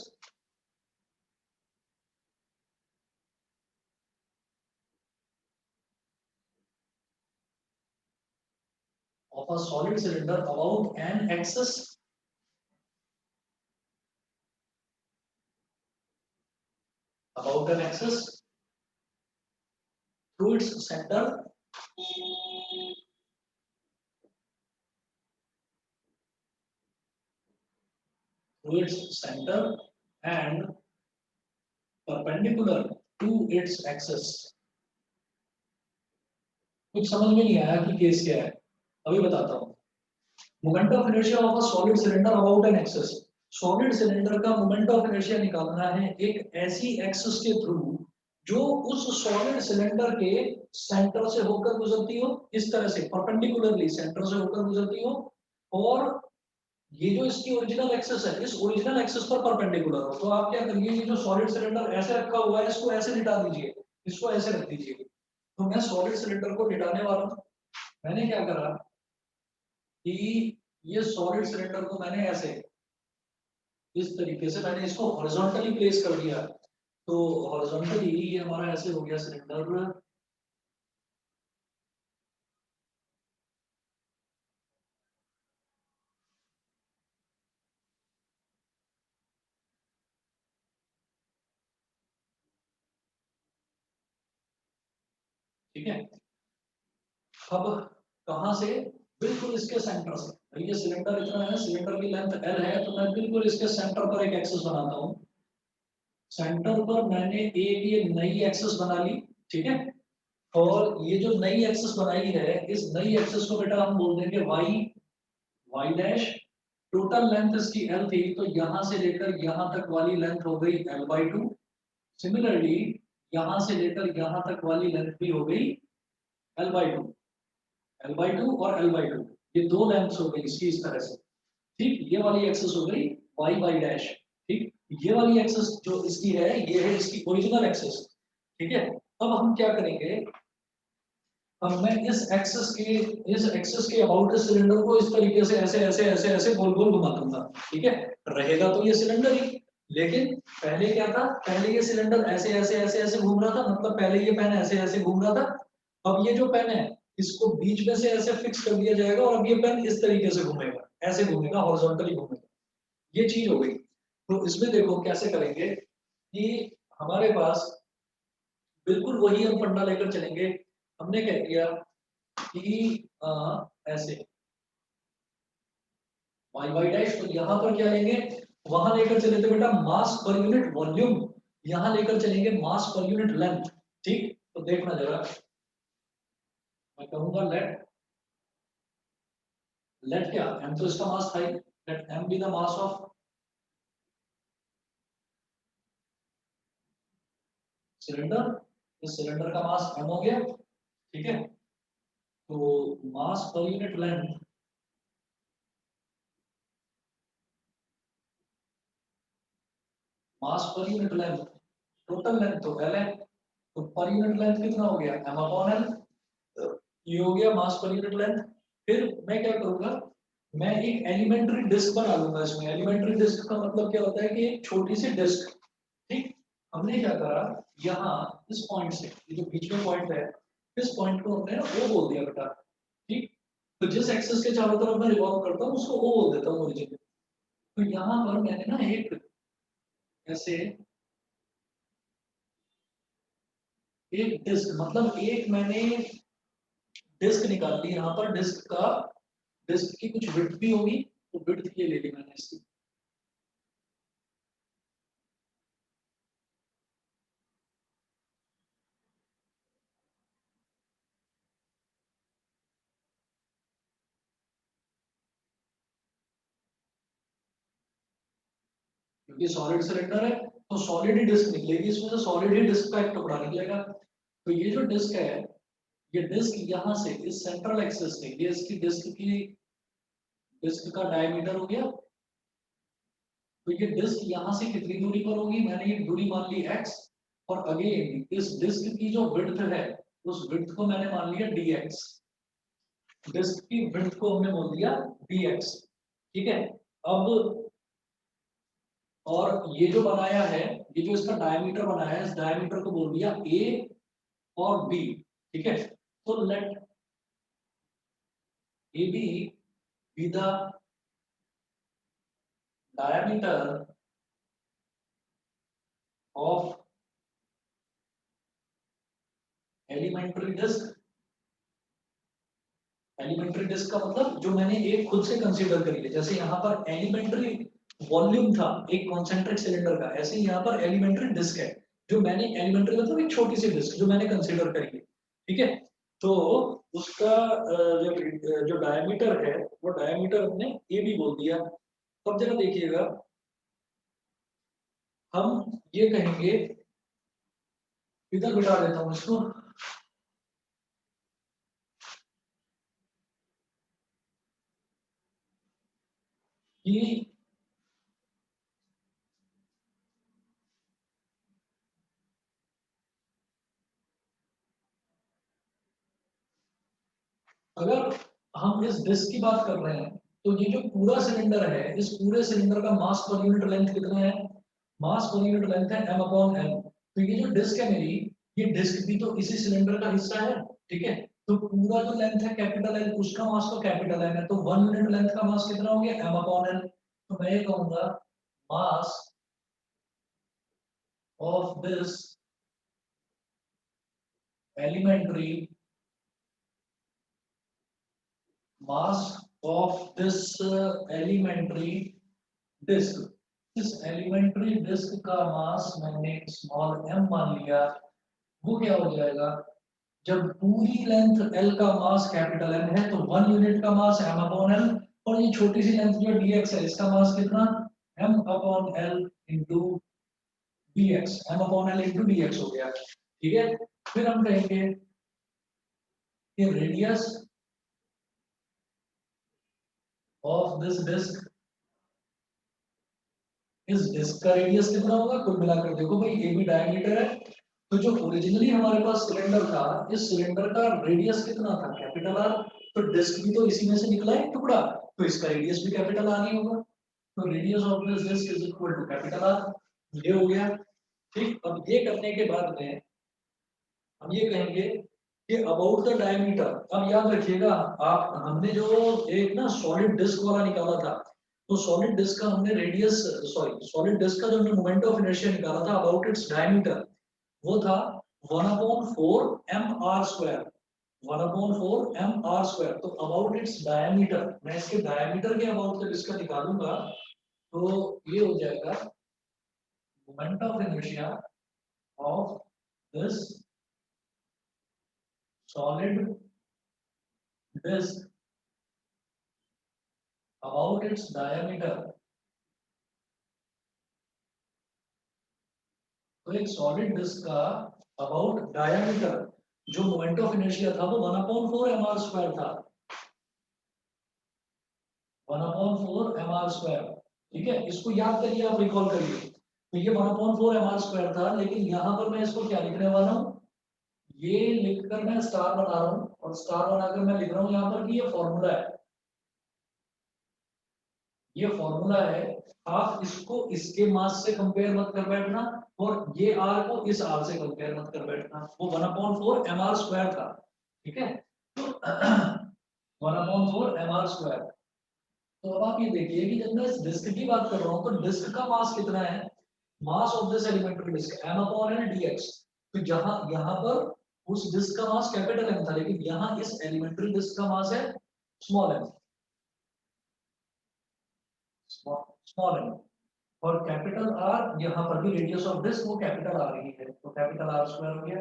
of a solid cylinder about an axis through its center and perpendicular to its axis। कुछ समझ में नहीं आया कि case क्या है, अभी बताता हूँ। Moment of inertia of a solid cylinder about an axis, solid cylinder का मोमेंट ऑफ इनर्शिया निकालना है एक ऐसी एक्सिस के थ्रू जो उस सॉलिड सिलेंडर के सेंटर से होकर गुजरती हो, इस तरह से परपेंडिकुलरली सेंटर से होकर गुजरती हो, और ये जो इसकी ओरिजिनल एक्सिस है इस ओरिजिनल एक्सिस पर परपेंडिकुलर हो। तो आप क्या करिए, ये जो सॉलिड सिलेंडर ऐसे रखा हुआ है इसको ऐसे लिटा दीजिए, इसको ऐसे रख दीजिए। तो मैं सॉलिड सिलेंडर को लिटाने वाला हूँ। मैंने क्या करा कि ये सॉलिड सिलेंडर को मैंने ऐसे, इस तरीके से मैंने इसको हॉरिजॉन्टली प्लेस कर दिया। तो हॉरिजॉन्टली ये हमारा ऐसे हो गया सिलेंडर, ठीक है। अब कहां से, बिल्कुल इसके सेंटर से, भाई ये सिलेंडर इतना है, सिलेंडर की लेंथ L है, तो मैं बिल्कुल इसके सेंटर पर एक एक्सिस बनाता हूँ। सेंटर पर मैंने एक ये नई एक्सिस बना ली, ठीक है। और ये जो नई एक्सिस बनाई है इस नई एक्सिस को बेटा हम बोल देंगे y डैश। टोटल लेंथ इसकी L थी, तो यहां से लेकर यहां तक वाली लेंथ हो गई L/2। सिमिलरली यहां से लेकर यहां तक वाली लेंथ भी हो गई L/2। L/2 और L/2 ये दो लेंथ्स हो गई इसकी, इस तरह से, ठीक। ये वाली एक्सिस हो गई y डैश, ठीक। ये वाली एक्सिस जो इसकी है ये है इसकी ओरिजिनल एक्सिस, ठीक है। अब हम क्या करेंगे, अब मैं इस एक्सिस के अबाउट इस सिलेंडर को इस तरीके से ऐसे ऐसे ऐसे ऐसे गोल गोल घुमा दूंगा, ठीक है। रहेगा तो ये सिलेंडर ही, लेकिन पहले क्या था, पहले ये सिलेंडर ऐसे ऐसे ऐसे ऐसे घूम रहा था, मतलब पहले ये पेन ऐसे ऐसे घूम रहा था। अब ये जो पेन है इसको बीच में से ऐसे फिक्स कर दिया जाएगा, और अब ये पेन इस तरीके से घूमेगा, ऐसे घूमेगा, हॉरिजॉन्टली घूमेगा। ये चीज हो गई। तो इसमें देखो कैसे करेंगे कि हमारे पास बिल्कुल वही हम फंडा लेकर चलेंगे। हमने कह दिया कि ऐसे y डैश, तो यहाँ पर क्या लेंगे, वहां लेकर चले थे बेटा मास पर यूनिट वॉल्यूम, यहाँ लेकर चलेंगे मास पर यूनिट लेंथ, ठीक। तो देखना जरा, मैं कहूंगा लेट लेट क्या m तो इसका मास था ही, let m be the mass of cylinder. इस सिलेंडर का मास m हो गया, ठीक है। तो मास पर यूनिट लेंथ, मास पर यूनिट लेंथ, टोटल लेंथ तो l है, तो पर यूनिट लेंथ कितना हो गया m अपॉन l। ये हो गया मास पर यूनिट लेंथ। फिर मैं क्या करूंगा, मैं एक एलिमेंट्री डिस्क बना लूंगा इसमें। एलिमेंट्री डिस्क का मतलब क्या होता है कि एक छोटी सी डिस्क, ठीक। हमने क्या करा, यहाँ इस पॉइंट से, ये जो बीच में पॉइंट है, इस पॉइंट को हमने ना O बोल दिया बेटा, ठीक। तो जिस एक्सिस के चारों तरफ मैं रिवॉल्व करता हूँ उसको O बोल देता हूँ ओरिजिन। तो यहाँ पर मैंने ना एक ऐसे एक डिस्क, मतलब एक मैंने डिस्क निकाल ली यहाँ पर। डिस्क की कुछ विड्थ भी होगी, तो विड्थ ये ले ली मैंने इसकी। क्योंकि सॉलिड सिलेंडर है तो सॉलिड ही डिस्क निकलेगी, इसमें से सॉलिड ही डिस्क का एक टुकड़ा निकलेगा। तो ये जो डिस्क है, ये डिस्क यहाँ से इस सेंट्रल एक्सिस से, ये इसकी डिस्क का डायमीटर हो गया। तो ये डिस्क यहाँ से कितनी दूरी पर होगी, मैंने ये दूरी मान ली x। और अगेन इस डिस्क की जो विड्थ है, उस विड्थ को मैंने मान लिया dx। डिस्क की विड्थ को हमने बोल दिया dx, ठीक है। अब और ये जो बनाया है, ये जो इसका डायमीटर बनाया है, इस डायमीटर को बोल दिया a और b, ठीक है। तो let AB be the diameter of elementary disk। Elementary disk का मतलब जो मैंने एक खुद से कंसीडर करी है, जैसे यहाँ पर एलिमेंट्री वॉल्यूम था एक कॉन्सेंट्रिक सिलेंडर का, ऐसे ही यहाँ पर एलिमेंट्री डिस्क है, जो मैंने एलिमेंट्री मतलब एक छोटी सी डिस्क जो मैंने कंसीडर करी है, ठीक है। तो उसका जो डायमीटर है, वो डायमीटर हमने ए बी बोल दिया। अब जरा देखिएगा, हम ये कहेंगे, इधर बिठा देता हूँ इसको, कि अगर हम इस डिस्क की बात कर रहे हैं, तो ये जो पूरा सिलेंडर है, इस पूरे सिलेंडर का मास पर यूनिट लेंथ कितना है, मास पर यूनिट लेंथ है m अपॉन l। तो ये जो डिस्क है मेरी, ये डिस्क भी तो इसी सिलेंडर का हिस्सा है, ठीक है। तो पूरा जो लेंथ है कैपिटल L, उसका मास तो कैपिटल M है, तो 1 यूनिट लेंथ का मास कितना हो गया m अपॉन l। तो मैं ये कहूंगा mass of this elementary, mass of this elementary disk, इस एलिमेंट्री डिस्क का मास मैंने स्मॉल m मान लिया। वो क्या हो जाएगा, जब पूरी लेंथ l का मास कैपिटल M है, तो 1 यूनिट का मास m अपॉन l। और ये छोटी सी लेंथ जो dx है, इसका मास कितना, m upon l into dx, m upon l into dx हो गया, ठीक है। फिर हम कहेंगे कि रेडियस ऑफ दिस डिस्क, इस डिस्क का रेडियस कितना होगा, कुल मिलाकर देखो भाई, ए बी डायमीटर है, तो जो ओरिजिनली हमारे पास सिलेंडर था, इस सिलेंडर का रेडियस कितना था, कैपिटल आर। तो डिस्क भी तो इसी में से निकला है टुकड़ा, तो इसका रेडियस भी कैपिटल आर ही होगा। तो radius of this disk is equal to capital R, ये हो गया, ठीक। अब ये करने के बाद में हम ये कहेंगे कि अबाउट द डायमीटर। अब याद रखिएगा, आप हमने जो एक ना सॉलिड डिस्क वाला निकाला था, तो सॉलिड डिस्क का हमने रेडियस, सॉरी सॉलिड डिस्क का जो हमने मोमेंट ऑफ इनर्शिया निकाला था अबाउट इट्स डायमीटर, वो था 1/4 m r²। 1/4 m r²। तो अबाउट इट्स डायमीटर, मैं इसके डायमीटर के अबाउट जब इसका निकालूंगा, तो ये हो जाएगा moment of inertia of this solid disc about its diameter। तो एक सॉलिड डिस्क का अबाउट डायमीटर जो मोमेंट ऑफ इनर्शिया था वो 1/4 mr² था, 1/4 mr²। ठीक है, इसको याद करिए, आप रिकॉल करिए। तो ये 1/4 mr² था, लेकिन यहाँ पर मैं इसको क्या लिखने वाला हूँ, ये लिखकर मैं स्टार बना रहा हूँ, और स्टार बनाकर मैं लिख रहा हूँ यहाँ पर कि ये फॉर्मूला है, ये फॉर्मूला है। आप इसको इसके मास से कंपेयर मत कर बैठना, और ये आर को इस आर से कंपेयर मत कर बैठना। वो 1/4 mr² था, ठीक है। तो 1/4 mr²। तो अब आप ये देखिए कि जब मैं इस डिस्क की बात कर रहा हूँ तो डिस्क का मास कितना है, mass of this elementary disc m/l dx। तो जहां यहाँ पर उस डिस्क का मास कैपिटल M था, लेकिन यहाँ इस एलिमेंट्री डिस्क का मास है स्मॉल m, स्मॉल m। और कैपिटल R यहाँ पर भी रेडियस ऑफ डिस्क वो कैपिटल R ही है, तो कैपिटल R² हो गया।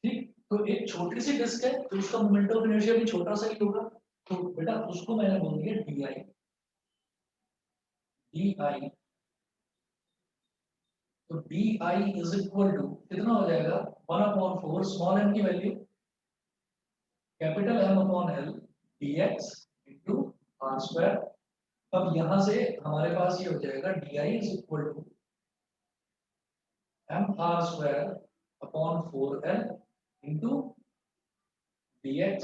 ठीक, तो एक छोटी सी डिस्क है तो उसका मोमेंट ऑफ इनर्शिया भी छोटा सा ही होगा। तो बेटा उसको मैंने बोल दिया DI, DI। तो DI इज इक्वल टू कितना हो जाएगा, 1/4 स्मॉल m की value capital M/L dx into R²। अब यहां से हमारे पास ये हो जाएगा DI is equal to mr²/4l into dx,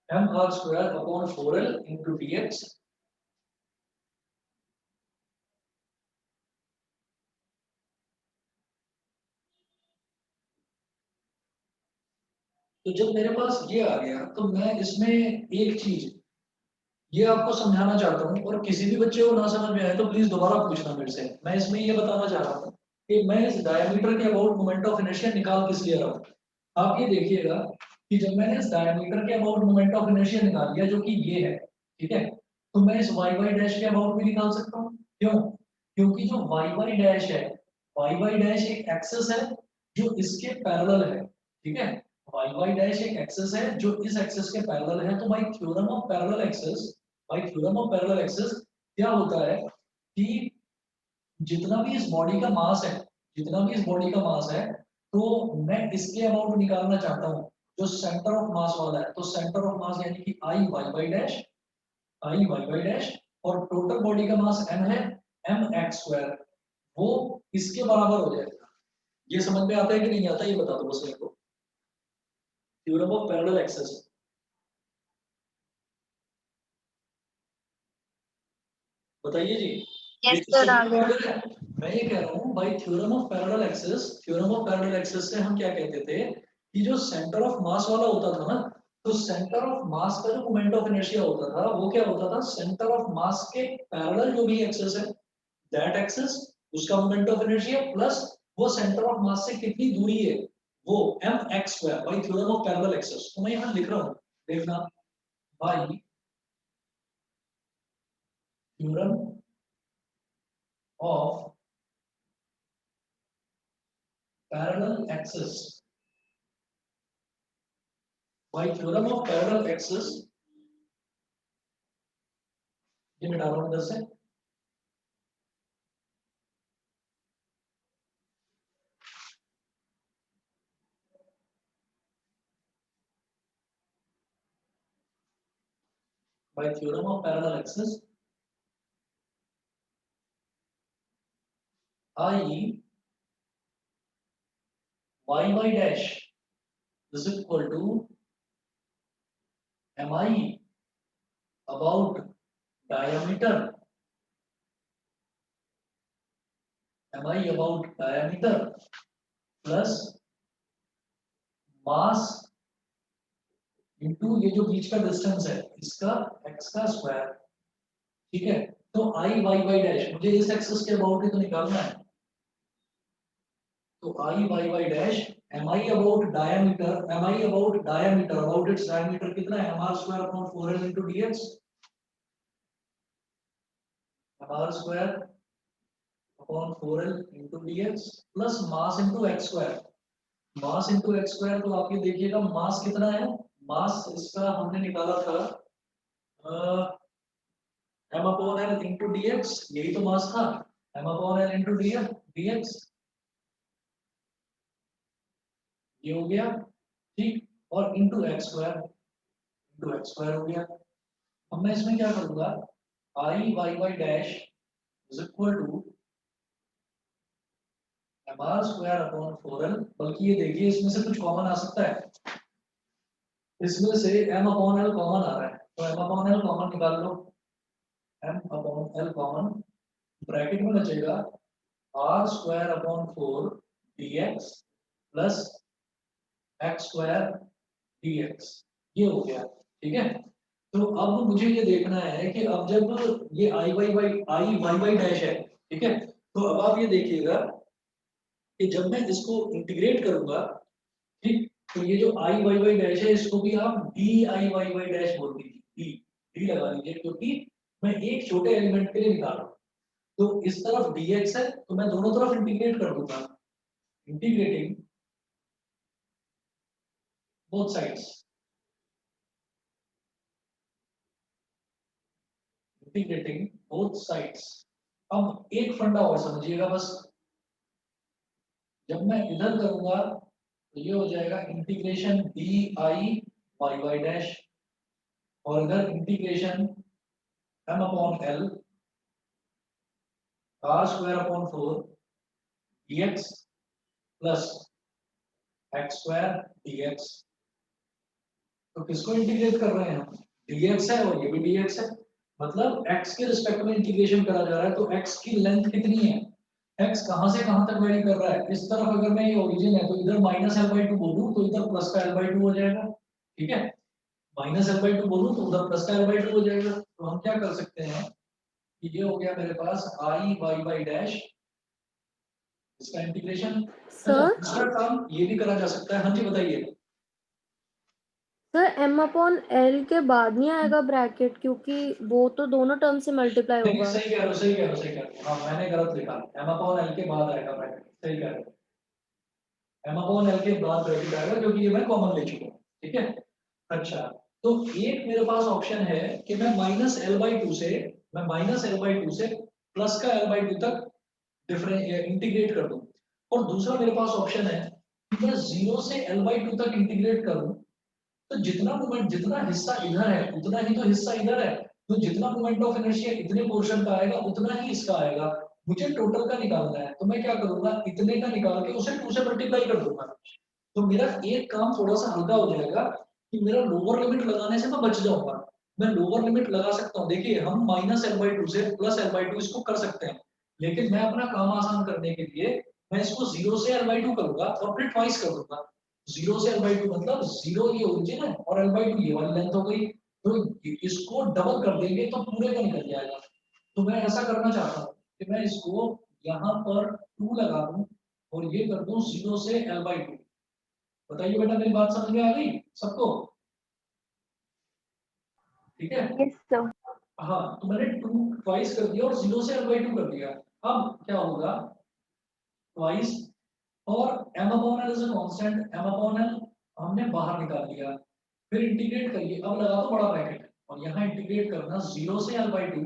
mr²/4l into dx। तो जब मेरे पास ये आ गया तो मैं इसमें एक चीज ये आपको समझाना चाहता हूँ, और किसी भी बच्चे को ना समझ में आए तो प्लीज दोबारा पूछना मेरे से। मैं इसमें ये बताना चाह रहा हूँ कि मैं इस डायमीटर के अबाउट मोमेंट ऑफ इनर्शिया निकाल किस लिए रहा हूँ। आप ये देखिएगा कि जब मैंने इस डायमीटर के अबाउट मोमेंट ऑफ इनर्शिया निकाल लिया जो कि ये है, ठीक है, तो मैं इस वाई वाई डैश के अबाउट भी निकाल सकता हूँ। क्यों, क्योंकि जो वाई वाई डैश है, वाई वाई डैश एक एक्सिस है जो इसके पैरेलल है, ठीक है। वाई वाई डैश एक एक्सिस है जो इस एक्सिस के पैरेलल है। तो bye theorem of parallel axis, bye theorem of parallel axis क्या होता है कि जितना भी इस बॉडी का मास है, जितना भी इस बॉडी का मास है, तो मैं इसके अबाउट निकालना चाहता हूँ जो सेंटर ऑफ मास वाला है। तो सेंटर ऑफ मास यानी कि आई वाई वाई डैश, आई वाई वाई डैश, और टोटल बॉडी का मास m है, mx², वो इसके बराबर हो जाएगा। ये समझ में आता है कि नहीं आता, ये बता दो बस मेरे को। थ्योरम ऑफ पैरेलल एक्सिस बताइए जी। यस ये सर, आ सिंपल गया। बात है। मैं ये कह रहा हूँ भाई theorem of parallel axis, theorem of parallel axis से हम क्या कहते थे कि जो सेंटर ऑफ मास वाला होता था ना, तो सेंटर ऑफ मास का जो मोमेंट ऑफ इनर्शिया होता था वो क्या होता था, सेंटर ऑफ मास के पैरेलल जो भी एक्सिस है दैट एक्सिस, उसका मोमेंट ऑफ इनर्शिया प्लस वो सेंटर ऑफ मास से कितनी दूरी है वो mx² bye theorem of parallel axis. तो मैं यहाँ लिख रहा हूँ, देखना, bye theorem of parallel axis, by theorem of parallel axis, ये मिटा रहा हूं इधर से, by theorem of parallel axis i y dash is equal to mi about diameter, mi about diameter plus mass into ये जो बीच का डिस्टेंस है इसका x का स्क्वायर, ठीक है। तो आई वाई वाई डैश मुझे इस एक्सिस के अबाउट ही तो निकालना है। तो I Y Y dash M I about diameter, M I about diameter, about its diameter कितना है, mr²/4l into dx, mr²/4l into dx plus mass into x², mass into x²। तो आप ये देखिएगा मास कितना है, मास इसका हमने निकाला था m upon l into dx, यही तो मास था, m upon l into dx, ये हो गया ठीक, और इंटू x स्क्वायर हो गया। अब मैं इसमें क्या करूंगा, I Y Y dash is equal to M R square upon 4l, बल्कि ये देखिए इसमें से कुछ कॉमन आ सकता है, इसमें से m अपॉन l कॉमन आ रहा है, तो m अपॉन l कॉमन निकाल लो, m upon l common, bracket में बचेगा r square upon 4 dx plus x square dx, ये हो गया ठीक है। तो अब मुझे ये देखना है कि अब जब ये आई वाई वाई डैश है, ठीक है, तो अब आप ये देखिएगा कि जब मैं इसको इंटीग्रेट करूंगा, ठीक, तो ये जो आई वाई वाई डैश है इसको भी आप D I Y Y dash बोल दीजिए, डी डी लगा लीजिए, क्योंकि मैं एक छोटे एलिमेंट के लिए निकाल रहा हूँ। तो इस तरफ dx है तो मैं दोनों तरफ इंटीग्रेट कर दूंगा, integrating both sides, integrating both sides. अब एक फंडा और समझिएगा बस, जब मैं इधर करूंगा तो ये हो जाएगा integration D I Y Y dash, और इधर integration m upon l r square upon 4 dx plus x square dx। तो किसको इंटीग्रेट कर रहे हैं हम, dx है और ये भी dx है, मतलब x के रिस्पेक्ट में इंटीग्रेशन करा जा रहा है, तो x की लेंथ कितनी है, x कहां से कहां तक वेरी कर रहा है, इस तरफ अगर मैं ये ओरिजिन है तो इधर माइनस एल बाई टू बोलूँ तो इधर प्लस का एल बाई टू हो जाएगा, ठीक है, माइनस एल बाई टू बोलूँ तो उधर प्लस का एल बाई टू हो जाएगा। तो हम क्या कर सकते हैं कि ये हो गया मेरे पास आई वाई वाई डैश, इसका इंटीग्रेशन। अच्छा, सर दूसरा काम ये भी करा जा सकता है, हाँ जी बताइए। सर m अपॉन l के बाद नहीं आएगा ब्रैकेट, क्योंकि वो तो दोनों टर्म से मल्टीप्लाई नहीं, होगा। सही कह रहे हो, सही कह रहे हो, सही कह रहे हो, हाँ मैंने गलत लिखा, एम अपॉन एल के बाद आएगा ब्रैकेट, सही कह रहे हो, एम अपॉन एल के बाद ब्रैकेट आएगा क्योंकि ये मैं कॉमन ले चुका हूँ, ठीक है। अच्छा, तो एक मेरे पास ऑप्शन है कि मैं माइनस एल बाई टू से, मैं माइनस एल बाई टू से प्लस का एल बाई टू तक डिफरेंट इंटीग्रेट कर दूं, और दूसरा मेरे पास ऑप्शन है कि मैं जीरो से एल बाई टू तक इंटीग्रेट करूं, तो जितना मोमेंट, जितना हिस्सा इधर है उतना ही तो हिस्सा इधर है, तो जितना मोमेंट ऑफ इनर्शिया इतने पोर्शन का आएगा उतना ही इसका आएगा, मुझे टोटल का निकालना है, तो मैं क्या करूंगा, इतने का निकाल के उसे 2 से मल्टीप्लाई कर दूंगा, तो मेरा एक काम थोड़ा सा हल्का हो जाएगा कि मेरा लोअर लिमिट लगाने से मैं बच जाऊंगा। मैं लोअर लिमिट लगा सकता हूँ, देखिए हम माइनस एल बाई टू से प्लस एल बाई टू इसको कर सकते हैं, लेकिन मैं अपना काम आसान करने के लिए मैं इसको जीरो से एल बाई टू करूंगा और फिर ट्वाइस कर दूंगा, जीरो से एल बाई टू मतलब जीरो ये ओरिजिन है और एल बाई टू ये वाली लेंथ हो गई, तो इसको डबल कर देंगे तो पूरे का निकल जाएगा। तो मैं ऐसा करना चाहता हूँ कि मैं इसको यहाँ पर टू लगा दूं और ये कर दूं जीरो से एल बाई टू। बताइए बेटा, मेरी बात समझ में आ गई सबको, ठीक है। Yes sir. हाँ, तो मैंने टू ट्वाइस कर दिया और जीरो से एल बाई टू कर दिया। अब क्या होगा, ट्वाइस और m upon l is a constant, m upon l हमने बाहर निकाल दिया, फिर इंटीग्रेट करिए, अब लगा दो बड़ा ब्रैकेट और यहाँ इंटीग्रेट करना जीरो से एल बाई टू,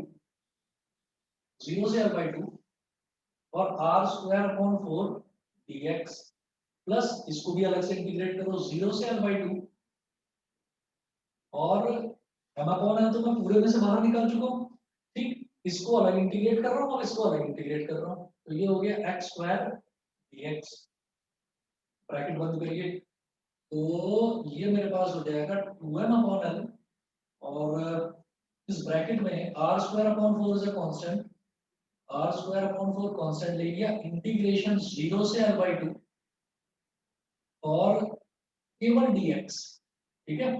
जीरो से एल बाई टू और R square upon 4 dx plus इसको भी अलग से इंटीग्रेट करो जीरो से एल बाई टू, और m अपॉन l तो मैं पूरे में से बाहर निकाल चुका हूँ, ठीक, इसको अलग इंटीग्रेट कर रहा हूँ और इसको अलग इंटीग्रेट कर रहा हूँ, तो ये हो गया x स्क्वायर dx, ब्रैकेट बंद करिए, तो ये मेरे पास हो जाएगा 2m अपॉन l, और इस ब्रैकेट में R square upon 4 is a constant, R square upon 4 constant ले लिया, इंटीग्रेशन जीरो से एल बाई टू और केवल dx, ठीक है,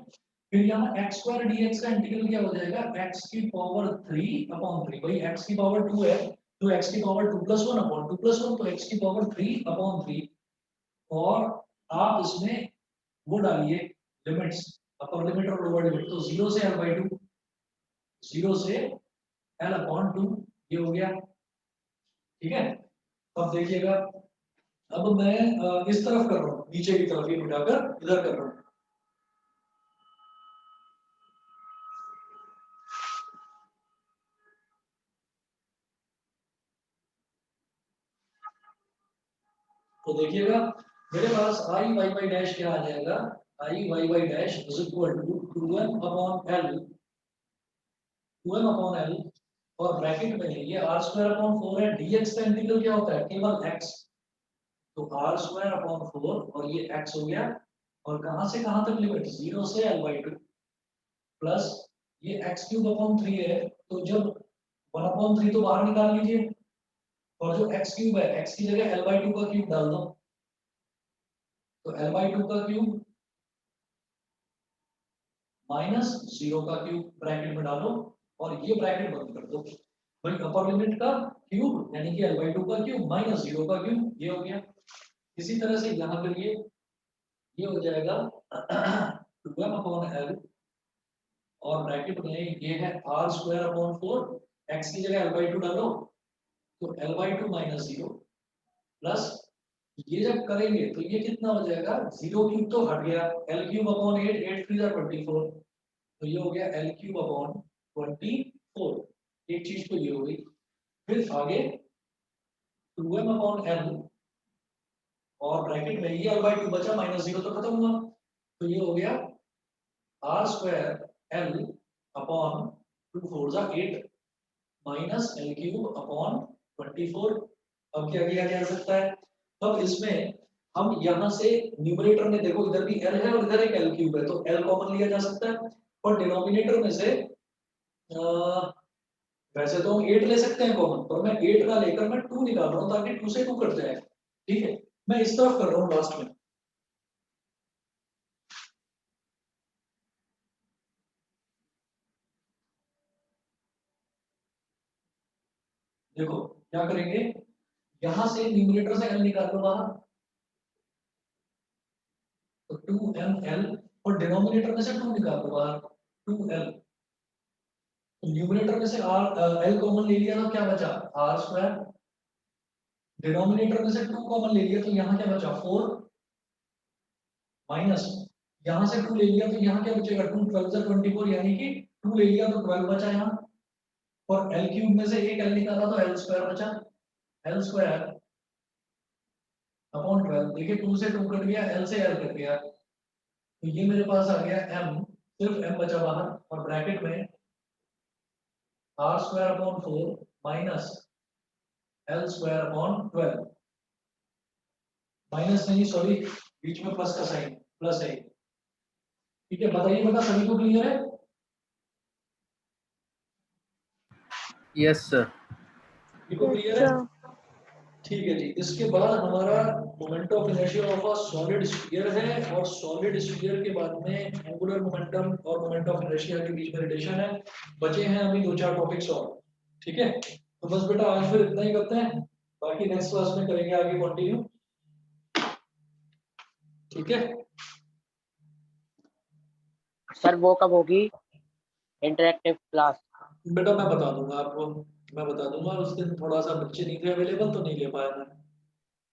फिर यहाँ x स्क्वायर dx का इंटीग्रल क्या हो जाएगा, x की पावर 3 अपॉन 3, भाई x की पावर 2 है तो x की पावर 2 प्लस 1 अपॉन 2 प्लस 1, तो x की पावर 3 अपॉन 3, और आप इसमें वो डालिए लिमिट्स, अपर लिमिट और लोअर लिमिट, तो जीरो से एल बाई टू, जीरो से एल अपॉन टू, ये हो गया, ठीक है। अब देखिएगा, अब मैं इस तरफ कर रहा हूँ, नीचे की तरफ ये मिटाकर इधर कर रहा हूँ, तो देखिएगा मेरे पास आई वाई बाई डैश क्या आ जाएगा, I Y Y dash is equal to 2m upon L, 2m upon L, और ब्रैकेट में ये r स्क्वायर अपॉन 4 है, dx का इंटीग्रल क्या होता है, केवल x, तो r स्क्वायर अपॉन 4 और ये x हो गया, और कहां से कहां तक लिमिट, 0 से l/2 प्लस ये x क्यूब अपॉन 3 है, तो जब 1 अपॉन 3 तो बाहर निकाल लीजिए, और जो x क्यूब है x की जगह l/2 का क्यूब डाल दो, तो l/2 का क्यूब माइनस 0 का क्यूब ब्रैकेट में डालो, और ये ब्रैकेट बंद कर दो, भाई अपर लिमिट का क्यूब यानी कि l/2 का क्यूब माइनस 0 का क्यूब, ये हो गया। इसी तरह से यहाँ पर ये हो जाएगा 2m अपॉन l, और ब्रैकेट में ये है r स्क्वायर अपॉन 4, x की जगह l/2 डालो, तो l/2 माइनस 0 प्लस ये जब करेंगे तो ये कितना हो जाएगा, 0 क्यूब तो हट गया, l क्यूब अपॉन 8, 8 3 24, तो ये हो गया l क्यूब अपॉन 24, एक चीज तो ये हो गई। फिर आगे 2m अपॉन l, और ब्रैकेट में ये l/2 बचा, माइनस 0 तो खत्म हुआ, तो ये हो गया r स्क्वायर l अपॉन 2 4 जा 8 माइनस l क्यूब अपॉन 24। अब क्या किया जा सकता है, अब इसमें हम यहाँ से न्यूमरेटर में देखो, इधर भी l है और इधर एक l क्यूब है, तो l कॉमन लिया जा सकता है, और डिनोमिनेटर में से वैसे तो हम 8 ले सकते हैं कॉमन, पर मैं 8 ना लेकर मैं 2 निकाल रहा हूँ ताकि 2 से 2 कट जाए, ठीक है, मैं इस तरफ कर रहा हूँ लास्ट में। देखो क्या करेंगे, यहां से न्यूमरेटर से l निकाल लो बाहर, तो 2ml, और डिनोमिनेटर में से 2 निकाल दो बाहर, 2l, तो न्यूमरेटर में से l कॉमन ले लिया तो क्या बचा, r स्क्वायर, डिनोमिनेटर में से 2 कॉमन ले लिया तो यहाँ क्या बचा, 4 माइनस, यहाँ से 2 ले लिया तो यहाँ क्या बचेगा, 2 12 से 24, यानी कि 2 ले लिया तो 12 बचा यहाँ, और l क्यूब में से एक l निकाला तो l स्क्वायर बचा, l स्क्वायर अपॉन 12, देखिए 2 से 2 कट गया, l से l कट गया, तो ये मेरे पास आ गया m, सिर्फ m बचा बाहर, और ब्रैकेट में r square upon 4 minus l square upon 12, minus नहीं सॉरी, बीच में प्लस का साइन, प्लस है, ठीक है, बताइए बेटा सभी को क्लियर है? Yes sir. सभी को क्लियर है? ठीक है जी, इसके बाद हमारा moment of inertia of a solid sphere है, और सॉलिड स्फीयर के बाद में एंगुलर मोमेंटम और मोमेंट ऑफ इनर्शिया के बीच में रिलेशन है। बचे हैं अभी 2-4 टॉपिक्स और, ठीक है, तो बस बेटा आज फिर इतना ही करते हैं, बाकी नेक्स्ट क्लास में करेंगे आगे कंटिन्यू, ठीक है। सर वो कब होगी इंटरेक्टिव क्लास? बेटा मैं बता दूंगा आपको, मैं बता दूंगा, उस दिन थोड़ा सा बच्चे नहीं थे अवेलेबल तो नहीं ले पाया मैं।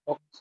ओके।